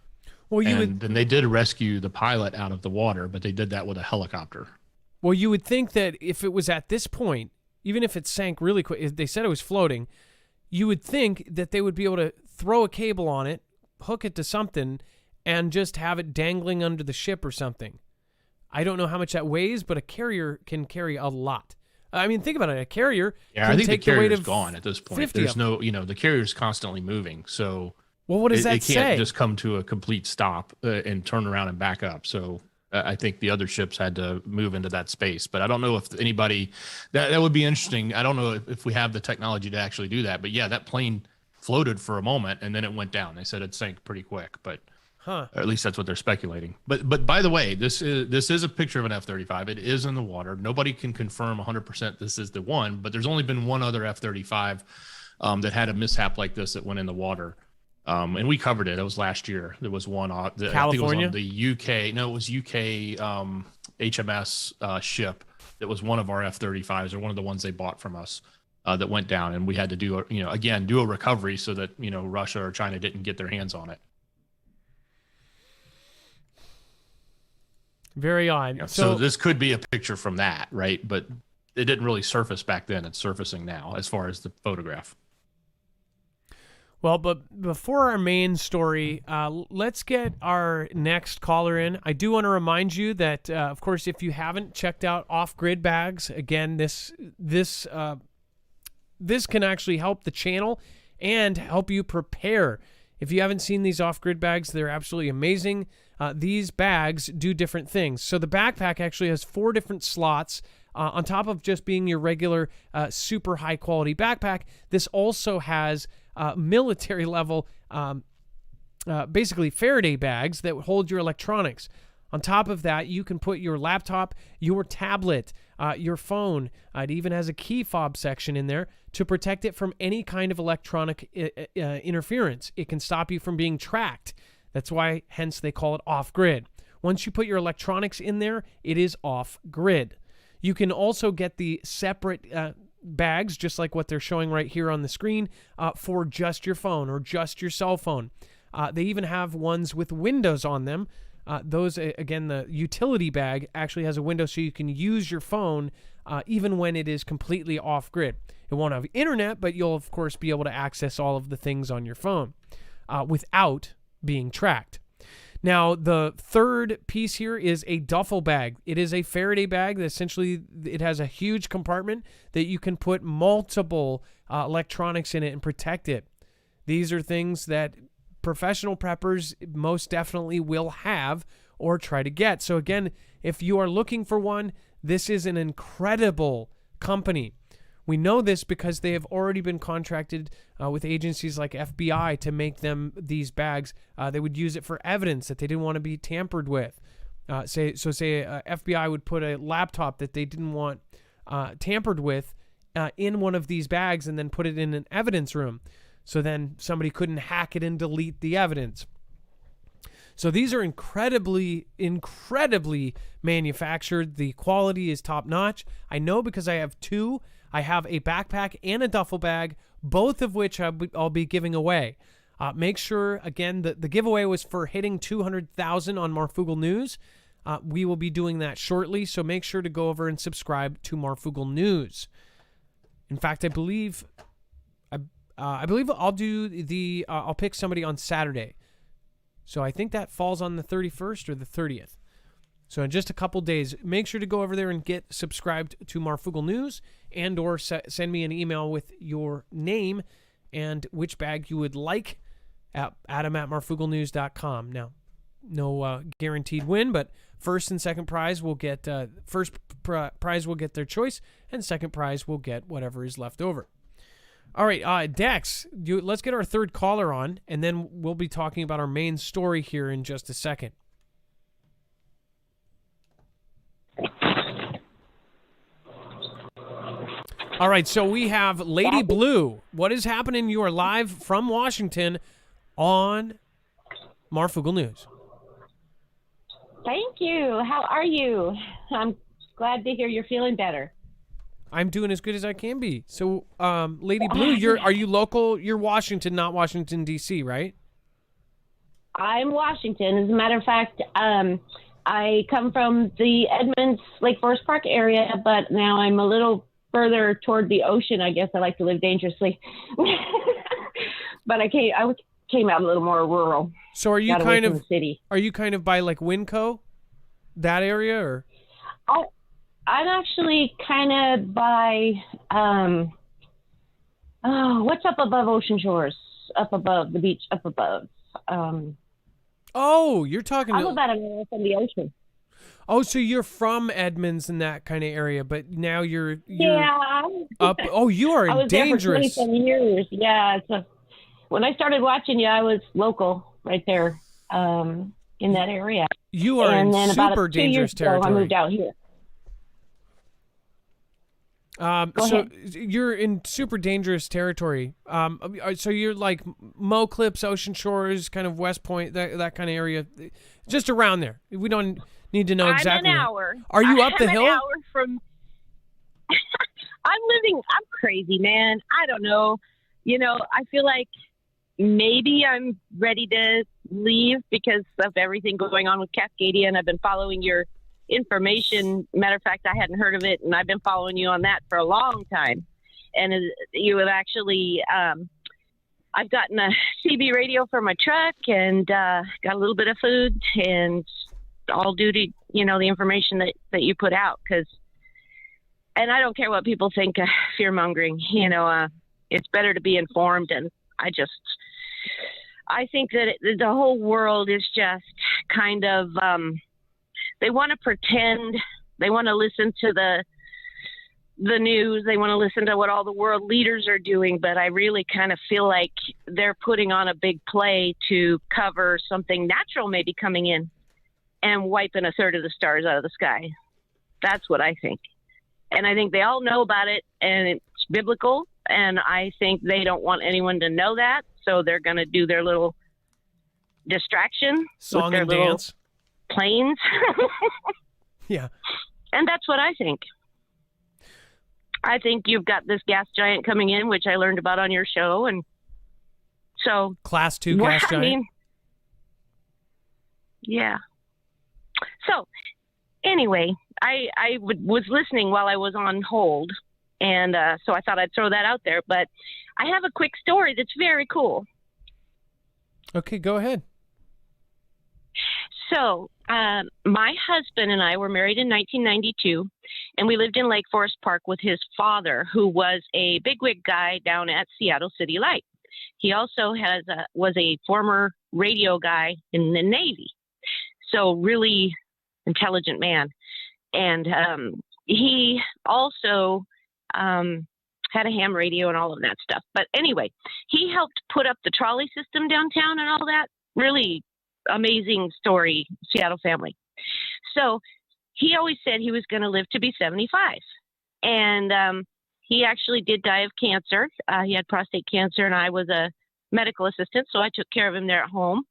Well, then they did rescue the pilot out of the water, but they did that with a helicopter. Well, you would think that if it was at this point, even if it sank really quick, if they said it was floating, you would think that they would be able to throw a cable on it, hook it to something, and just have it dangling under the ship or something. I don't know how much that weighs, but a carrier can carry a lot. I mean, think about it. A carrier can I think take the carrier's weight of gone at this point. There's no, the carrier's constantly moving. So well, what does that say? It can't just come to a complete stop and turn around and back up. So I think the other ships had to move into that space, but I don't know if anybody that would be interesting. I don't know if we have the technology to actually do that, but yeah, that plane floated for a moment and then it went down. They said it sank pretty quick, but or at least that's what they're speculating. But by the way, this is a picture of an F-35. It is in the water. Nobody can confirm 100% this is the one, but there's only been one other F-35 that had a mishap like this that went in the water. And we covered it. It was last year. There was one. California? I think it was on the UK. No, it was UK HMS ship that was one of our F-35s or one of the ones they bought from us that went down. And we had to do a recovery so that, Russia or China didn't get their hands on it. Very odd. Yeah, so this could be a picture from that, right? But it didn't really surface back then. It's surfacing now as far as the photograph. Well, but before our main story, let's get our next caller in. I do want to remind you that, of course, if you haven't checked out off-grid bags, again, this can actually help the channel and help you prepare. If you haven't seen these off-grid bags, they're absolutely amazing. These bags do different things. So the backpack actually has 4 different slots. On top of just being your regular super high-quality backpack, this also has military level, basically Faraday bags that hold your electronics. On top of that, you can put your laptop, your tablet, your phone. It even has a key fob section in there to protect it from any kind of electronic interference. It can stop you from being tracked. That's why, hence, they call it off-grid. Once you put your electronics in there, it is off-grid. You can also get the separate bags, just like what they're showing right here on the screen, for just your phone or just your cell phone. They even have ones with windows on them. Those, again, the utility bag actually has a window so you can use your phone even when it is completely off-grid. It won't have internet, but you'll, of course, be able to access all of the things on your phone without being tracked. Now, the third piece here is a duffel bag. It is a Faraday bag that essentially it has a huge compartment that you can put multiple electronics in it and protect it. These are things that professional preppers most definitely will have or try to get. So again, if you are looking for one, this is an incredible company. We know this because they have already been contracted with agencies like FBI to make them these bags. They would use it for evidence that they didn't want to be tampered with. Say FBI would put a laptop that they didn't want tampered with in one of these bags and then put it in an evidence room. So then somebody couldn't hack it and delete the evidence. So these are incredibly, incredibly manufactured. The quality is top notch. I know because I have 2. I have a backpack and a duffel bag, both of which I'll be giving away. Make sure, again, the giveaway was for hitting 200,000 on Marfoogle News. We will be doing that shortly, so make sure to go over and subscribe to Marfoogle News. In fact, I believe I'll do the I'll pick somebody on Saturday. So I think that falls on the 31st or the 30th. So in just a couple days, make sure to go over there and get subscribed to Marfoogle News, and or send me an email with your name and which bag you would like at adam@marfooglenews.com. Now, no guaranteed win, but first and second prize will get prize will get their choice, and second prize will get whatever is left over. All right, Dex, let's get our third caller on, and then we'll be talking about our main story here in just a second. All right, so we have Lady Blue. What is happening? You are live from Washington on Marfoogle News. Thank you. How are you? I'm glad to hear you're feeling better. I'm doing as good as I can be. So, Lady Blue, are you local? You're Washington, not Washington, D.C., right? I'm Washington. As a matter of fact, I come from the Edmonds Lake Forest Park area, but now I'm a little further toward the ocean. I guess I like to live dangerously. But I came out a little more rural. So are you kind of city? Are you kind of by like Winco, that area, or? I'm actually kind of by what's up above Ocean Shores, up above the beach, up above. Oh, you're talking. I'm about an hour from the ocean. Oh, so you're from Edmonds and that kind of area, but now you're up. Oh, you are I was dangerous. There for 27 years. Yeah. When I started watching you, I was local right there in that area. You are in super dangerous territory. I moved out here. So you're in super dangerous territory. So you're like Mo Clips, Ocean Shores, kind of West Point, that kind of area, just around there. We don't need to know exactly. I'm an hour. Are you up the hill? I'm an hour from. I'm crazy, man. I don't know. I feel like maybe I'm ready to leave because of everything going on with Cascadia, and I've been following your information. Matter of fact, I hadn't heard of it, and I've been following you on that for a long time. And you have actually, I've gotten a CB radio for my truck, and got a little bit of food, and all due to the information that you put out. And I don't care what people think of fear mongering. It's better to be informed, and I think that the whole world is just kind of. They want to pretend. They want to listen to the news. They want to listen to what all the world leaders are doing. But I really kind of feel like they're putting on a big play to cover something natural maybe coming in and wiping a third of the stars out of the sky. That's what I think. And I think they all know about it, and it's biblical. And I think they don't want anyone to know that. So they're going to do their little distraction. Song and dance. Planes. Yeah. And that's what I think. I think you've got this gas giant coming in, which I learned about on your show. And so. Class 2 gas giant. Yeah. So anyway, I was listening while I was on hold. And so I thought I'd throw that out there. But I have a quick story that's very cool. Okay, go ahead. So my husband and I were married in 1992, and we lived in Lake Forest Park with his father, who was a bigwig guy down at Seattle City Light. He also was a former radio guy in the Navy, so really intelligent man. And he also had a ham radio and all of that stuff. But anyway, he helped put up the trolley system downtown and all that. Really amazing story, Seattle family. So he always said he was going to live to be 75. And he actually did die of cancer. He had prostate cancer, and I was a medical assistant, so I took care of him there at home.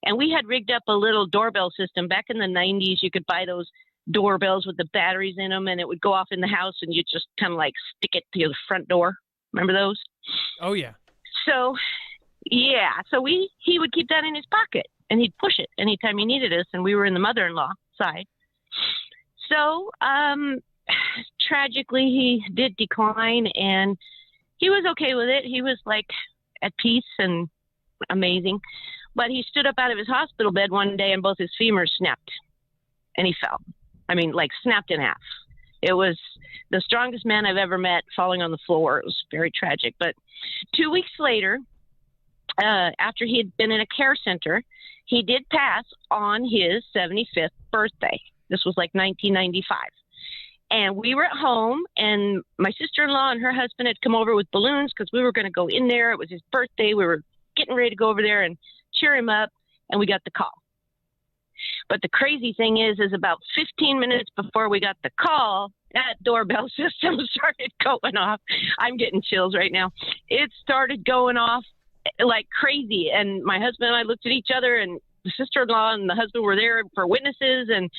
And we had rigged up a little doorbell system. Back in the 90s, you could buy those doorbells with the batteries in them, and it would go off in the house, and you just kind of like stick it to the front door. Remember those? Oh, yeah. So, yeah. So he would keep that in his pocket, and he'd push it anytime he needed us, and we were in the mother-in-law side. So tragically, he did decline, and he was okay with it. He was like at peace and amazing. But he stood up out of his hospital bed one day and both his femurs snapped and he fell. I mean, like snapped in half. It was the strongest man I've ever met falling on the floor. It was very tragic. But 2 weeks later, after he had been in a care center, he did pass on his 75th birthday. This was like 1995. And we were at home, and my sister-in-law and her husband had come over with balloons because we were going to go in there. It was his birthday. We were getting ready to go over there and cheer him up, and we got the call. But the crazy thing is about 15 minutes before we got the call, that doorbell system started going off. I'm getting chills right now. It started going off like crazy, and my husband and I looked at each other, and the sister-in-law and the husband were there for witnesses, and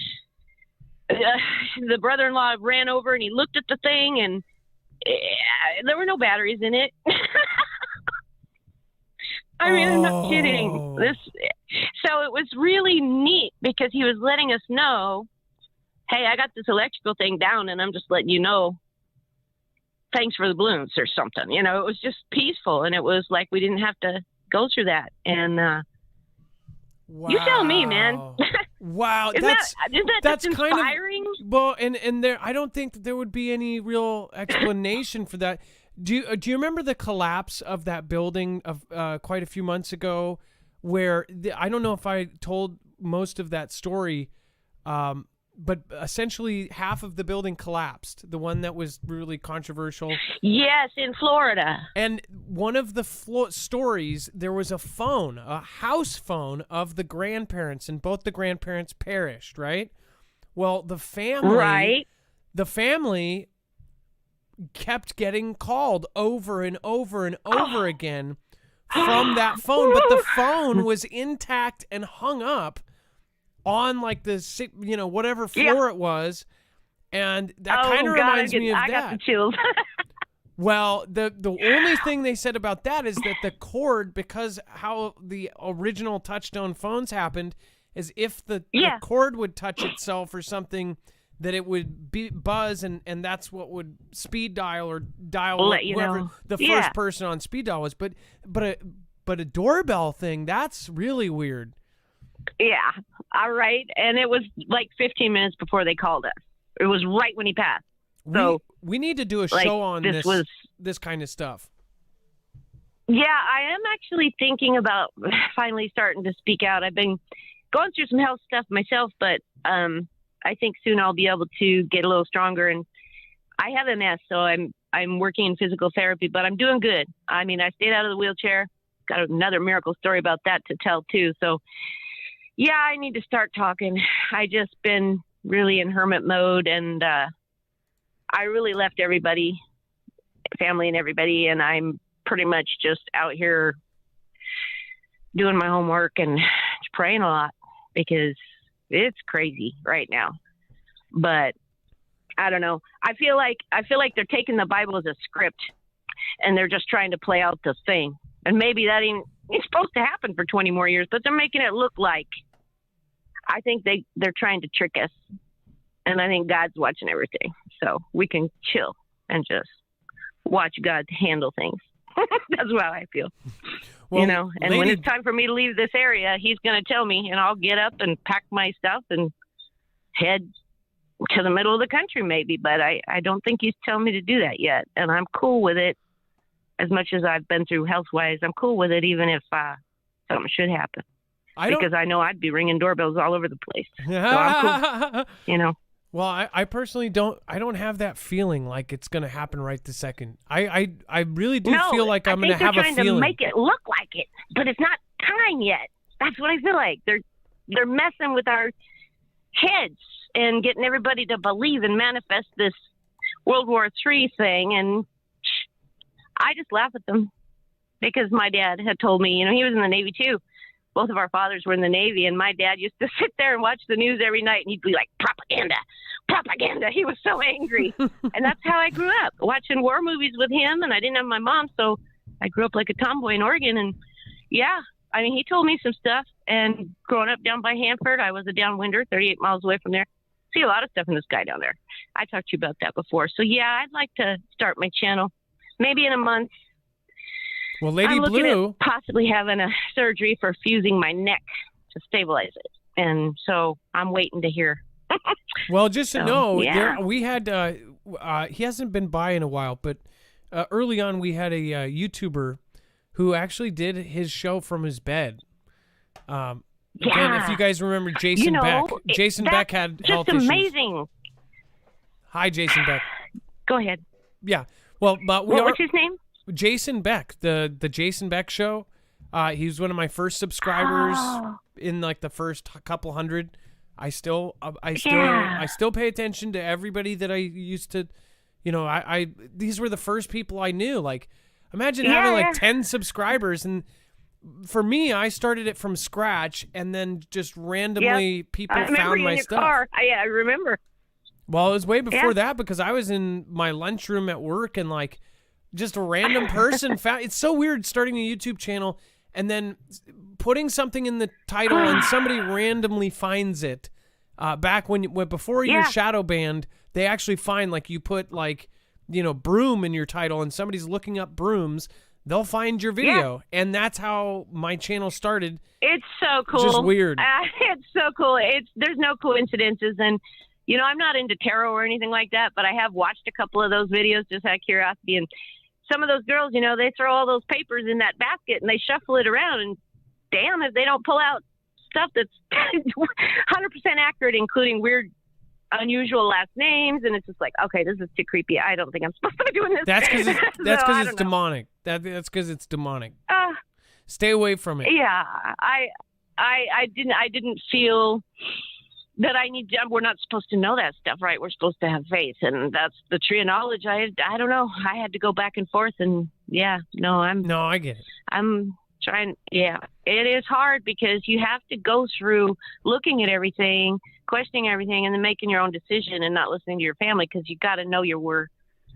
the brother-in-law ran over and he looked at the thing, and there were no batteries in it. I mean, I'm not kidding. So it was really neat because he was letting us know, hey, I got this electrical thing down and I'm just letting you know, thanks for the balloons or something. You know, it was just peaceful, and it was like we didn't have to go through that. And wow. You tell me, man. Wow, Isn't that's inspiring? Kind of, well, and there, I don't think that there would be any real explanation for that. Do you remember the collapse of that building of quite a few months ago, where I don't know if I told most of that story, but essentially half of the building collapsed. The one that was really controversial. Yes, in Florida. And one of the stories, there was a phone, a house phone of the grandparents, and both the grandparents perished, right? Well, the family kept getting called over and over and over again from that phone, but the phone was intact and hung up on like the, whatever floor it was. And that kind of reminds me of that. I got the chills. Well, the only thing they said about that is that the cord, because how the original touch-tone phones happened, is if the cord would touch itself or something, that it would buzz, and that's what would speed dial or dial whoever the first person on speed dial was. But a doorbell thing, that's really weird. Yeah, all right. And it was like 15 minutes before they called us. It was right when he passed. So we need to do a show on this kind of stuff. Yeah, I am actually thinking about finally starting to speak out. I've been going through some health stuff myself, but I think soon I'll be able to get a little stronger. And I have MS, so I'm working in physical therapy, but I'm doing good. I mean, I stayed out of the wheelchair. Got another miracle story about that to tell too. So yeah, I need to start talking. I just been really in hermit mode, and I really left everybody, family and everybody, and I'm pretty much just out here doing my homework and praying a lot because it's crazy right now. But I don't know. I feel like they're taking the Bible as a script, and they're just trying to play out the thing. And maybe that ain't it's supposed to happen for 20 more years, but they're making it look like. I think they're trying to trick us, and I think God's watching everything, so we can chill and just watch God handle things. That's how I feel. Well, and when it's time for me to leave this area, he's going to tell me, and I'll get up and pack my stuff and head to the middle of the country maybe, but I don't think he's telling me to do that yet, and I'm cool with it. As much as I've been through health-wise, I'm cool with it, even if something should happen. Because I know I'd be ringing doorbells all over the place. So I'm cool, Well, I personally don't have that feeling like it's going to happen right this second. I really do feel like I'm going to have a feeling. They're trying to make it look like it, but it's not time yet. That's what I feel like. They're messing with our heads and getting everybody to believe and manifest this World War III thing, and I just laugh at them because my dad had told me, he was in the Navy too. Both of our fathers were in the Navy, and my dad used to sit there and watch the news every night, and he'd be like, propaganda. He was so angry. And that's how I grew up, watching war movies with him, and I didn't have my mom, so I grew up like a tomboy in Oregon. And yeah, I mean, he told me some stuff, and growing up down by Hanford, I was a downwinder, 38 miles away from there. see a lot of stuff in the sky down there. I talked to you about that before. So yeah, I'd like to start my channel maybe in a month. Well, Lady I'm looking Blue, at possibly having a surgery for fusing my neck to stabilize it. And so I'm waiting to hear. well, just to know, yeah. we had, he hasn't been by in a while, but early on we had a YouTuber who actually did his show from his bed. Again, if you guys remember Jason Beck. Jason Beck had health issues. Just amazing. Hi, Jason Beck. Go ahead. Yeah. Well, but what's his name? Jason Beck, the Jason Beck show. He was one of my first subscribers in like the first couple hundred. I still pay attention to everybody that I used to, I these were the first people I knew. Like, imagine having like 10 subscribers, and for me, I started it from scratch, and then just randomly people found my stuff. Car. I remember. Well, it was way before that, because I was in my lunchroom at work, and like just a random person found. It's so weird starting a YouTube channel and then putting something in the title and somebody randomly finds it. Back when before you're shadow banned, they actually find, like, you put like, broom in your title and somebody's looking up brooms, they'll find your video. And that's how my channel started. It's so cool. Just weird. It's so cool. There's no coincidences. And, I'm not into tarot or anything like that, but I have watched a couple of those videos just out of curiosity. And some of those girls, they throw all those papers in that basket and they shuffle it around, and damn if they don't pull out stuff that's 100% accurate, including weird, unusual last names. And it's just like, okay, this is too creepy. I don't think I'm supposed to be doing this. That's because it's demonic. That's because it's demonic. Stay away from it. Yeah, I didn't feel that we're not supposed to know that stuff, right? We're supposed to have faith, and that's the tree of knowledge. I don't know. I had to go back and forth, and I get it. I'm trying. Yeah, it is hard because you have to go through looking at everything, questioning everything, and then making your own decision and not listening to your family, because you got to know you were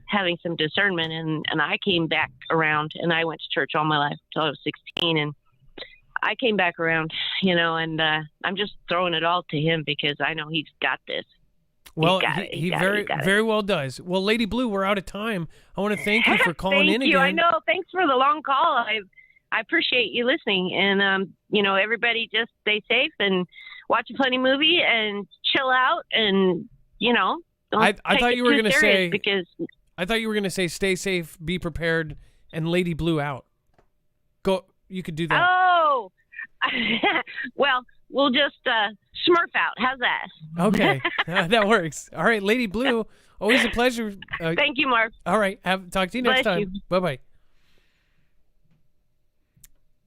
having some discernment. And I came back around, and I went to church all my life until I was 16, and I came back around, and I'm just throwing it all to him because I know he's got this. Well, he very well does. Well, Lady Blue, we're out of time. I want to thank you for calling in again. I know. Thanks for the long call. I appreciate you listening. And, everybody just stay safe and watch a funny movie and chill out. And, don't I thought you were going to say, because I thought you were going to say, stay safe, be prepared, and Lady Blue out. Go. You could do that. Oh, well, we'll just smurf out. How's that? Okay. That works. All right. Lady Blue, always a pleasure. Thank you, Mark. All right. Talk to you next time. Bye-bye.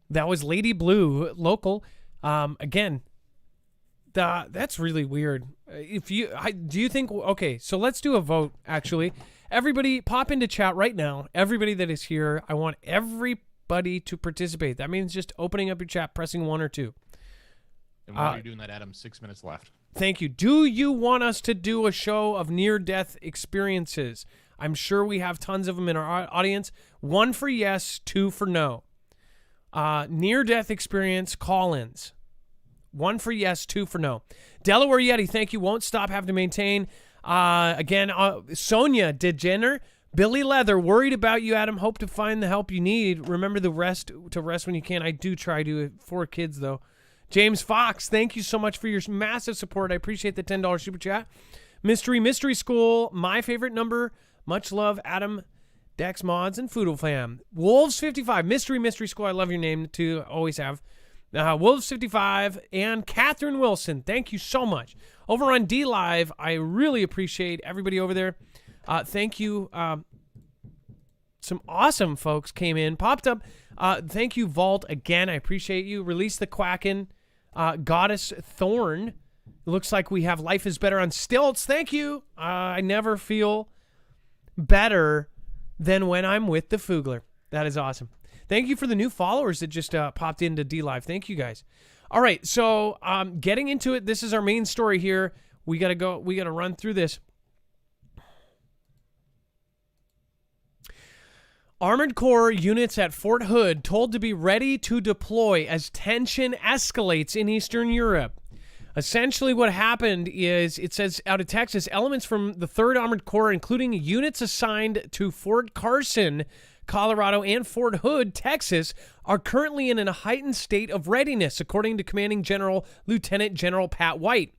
That was Lady Blue, local. Again, that's really weird. Do you think, okay, so let's do a vote, actually. Everybody pop into chat right now. Everybody that is here, I want everybody to participate. That means just opening up your chat, pressing 1 or 2. And while you're doing that, Adam, 6 minutes left. Thank you. Do you want us to do a show of near-death experiences? I'm sure we have tons of them in our audience. 1 for yes, 2 for no. Near-death experience call-ins. 1 for yes, 2 for no. Delaware Yeti, thank you. Won't stop, have to maintain. Again, Sonia DeGener, Billy Leather, worried about you, Adam. Hope to find the help you need. Remember to rest when you can. I do try to. 4 kids, though. James Fox, thank you so much for your massive support. I appreciate the $10 super chat. Mystery School, my favorite number. Much love, Adam, Dex Mods, and Foodle Fam. Wolves55, Mystery School. I love your name, too. Always have. Wolves55 and Catherine Wilson, thank you so much. Over on D Live, I really appreciate everybody over there. Thank you. Some awesome folks came in, popped up. Thank you, Vault, again. I appreciate you. Release the Quacken. Goddess Thorn. Looks like we have Life is Better on Stilts. Thank you. I never feel better than when I'm with the Foogler. That is awesome. Thank you for the new followers that just popped into D Live. Thank you, guys. All right, so getting into it. This is our main story here. We gotta go. We gotta run through this. Armored Corps units at Fort Hood told to be ready to deploy as tension escalates in Eastern Europe. Essentially what happened is, it says out of Texas, elements from the 3rd Armored Corps, including units assigned to Fort Carson, Colorado, and Fort Hood, Texas, are currently in a heightened state of readiness, according to Commanding General Lieutenant General Pat White.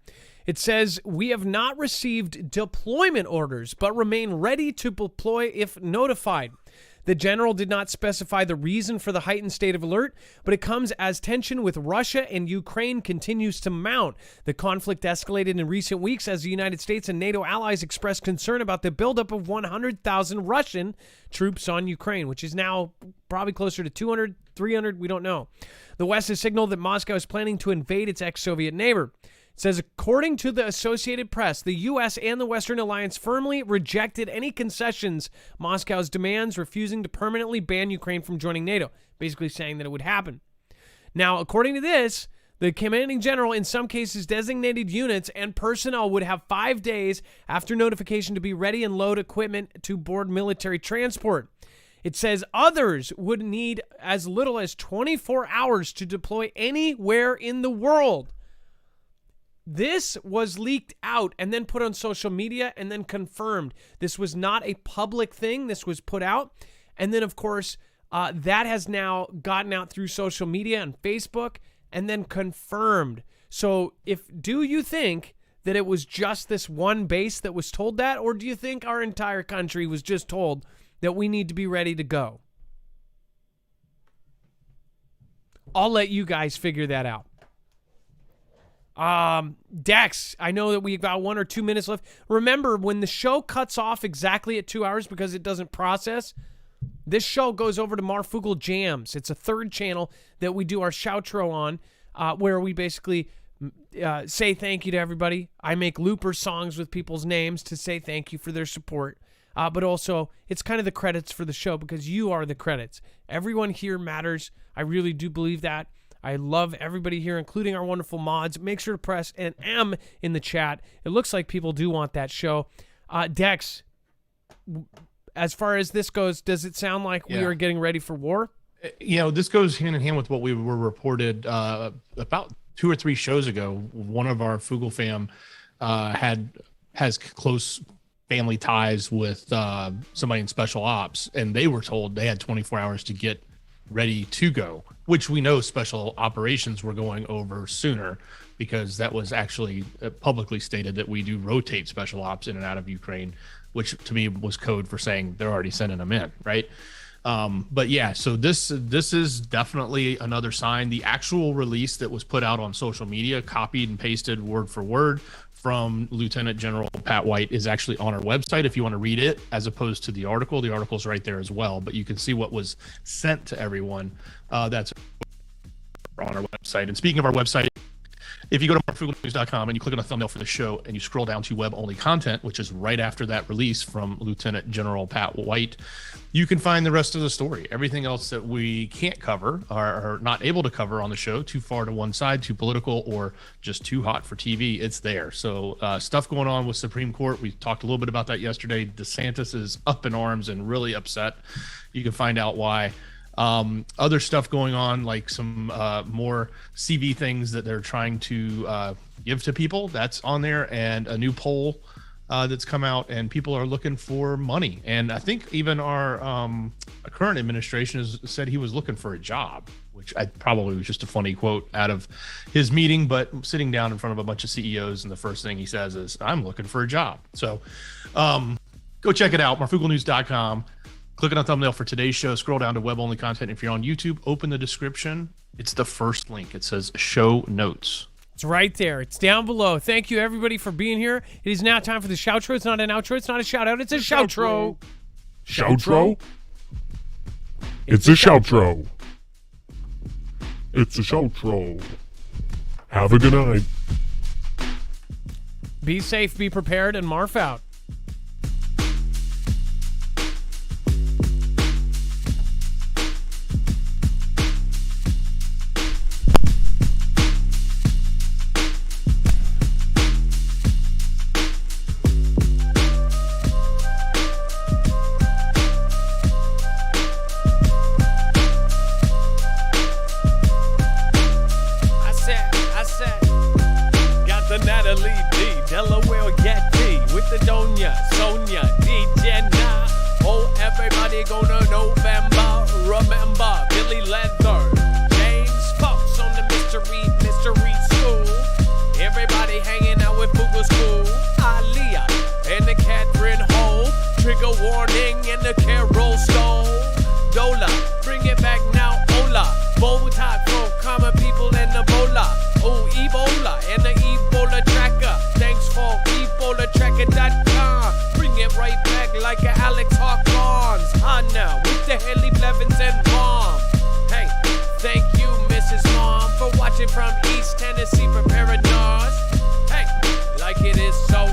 It says, we have not received deployment orders, but remain ready to deploy if notified. The general did not specify the reason for the heightened state of alert, but it comes as tension with Russia and Ukraine continues to mount. The conflict escalated in recent weeks as the United States and NATO allies expressed concern about the buildup of 100,000 Russian troops on Ukraine, which is now probably closer to 200, 300, we don't know. The West has signaled that Moscow is planning to invade its ex-Soviet neighbor. It says, according to the Associated Press, the U.S. and the Western Alliance firmly rejected any concessions Moscow's demands, refusing to permanently ban Ukraine from joining NATO, basically saying that it would happen. Now, according to this, the commanding general in some cases designated units and personnel would have 5 days after notification to be ready and load equipment to board military transport. It says others would need as little as 24 hours to deploy anywhere in the world. This was leaked out and then put on social media and then confirmed. This was not a public thing. This was put out. And then, of course, that has now gotten out through social media and Facebook and then confirmed. So do you think that it was just this one base that was told that? Or do you think our entire country was just told that we need to be ready to go? I'll let you guys figure that out. Dex, I know that we've got 1 or 2 minutes left. Remember, when the show cuts off exactly at 2 hours because it doesn't process, this show goes over to Marfoogle Jams. It's a 3rd channel that we do our shoutro on, where we basically say thank you to everybody. I make looper songs with people's names to say thank you for their support. But also, it's kind of the credits for the show because you are the credits. Everyone here matters. I really do believe that. I love everybody here, including our wonderful mods. Make sure to press an M in the chat. It looks like people do want that show. Dex, as far as this goes, does it sound like we are getting ready for war? This goes hand in hand with what we were reported about 2 or 3 shows ago. One of our Foogle fam has close family ties with somebody in special ops, and they were told they had 24 hours to get ready to go, which we know special operations were going over sooner because that was actually publicly stated that we do rotate special ops in and out of Ukraine, which to me was code for saying they're already sending them in, right? But yeah, so this is definitely another sign. The actual release that was put out on social media, copied and pasted word for word from Lieutenant General Pat White, is actually on our website if you want to read it, as opposed to the article. The article's right there as well, but you can see what was sent to everyone. That's on our website. And speaking of our website, if you go to marfooglenews.com and you click on the thumbnail for the show and you scroll down to web-only content, which is right after that release from Lieutenant General Pat White, you can find the rest of the story. Everything else that we can't cover or are not able to cover on the show, too far to one side, too political, or just too hot for TV, it's there. So stuff going on with Supreme Court. We talked a little bit about that yesterday. DeSantis is up in arms and really upset. You can find out why. Other stuff going on, like some more CV things that they're trying to give to people, that's on there, and a new poll that's come out, and people are looking for money. And I think even our current administration has said he was looking for a job, which I probably was just a funny quote out of his meeting, but sitting down in front of a bunch of CEOs, and the first thing he says is, I'm looking for a job. So go check it out, marfooglenews.com. Click on the thumbnail for today's show, scroll down to web-only content. If you're on YouTube, open the description. It's the first link. It says show notes. It's right there. It's down below. Thank you, everybody, for being here. It is now time for the shoutro. It's not an outro. It's not a shout-out. It's a shoutro. Shoutro? It's a shoutro. It's a shoutro. Have a good night. Be safe, be prepared, and Marf out. Sonia, DJ Na. Oh, everybody go to November. Remember, Billy Leather, James Fox on the mystery school. Everybody hanging out with Foogle School. Aaliyah and the Catherine Hole. Trigger warning and the Carol Stone. Dola, bring it back now, Ola. Botox for common people and Ebola. Oh, Ebola and the Ebola tracker. Thanks for EbolaTracker.com. Bring it right back like a Alex Hawkins. Now with the Haley Blevins and Mom. Hey, thank you, Mrs. Mom, for watching from East Tennessee, preparing us. Hey, like it is so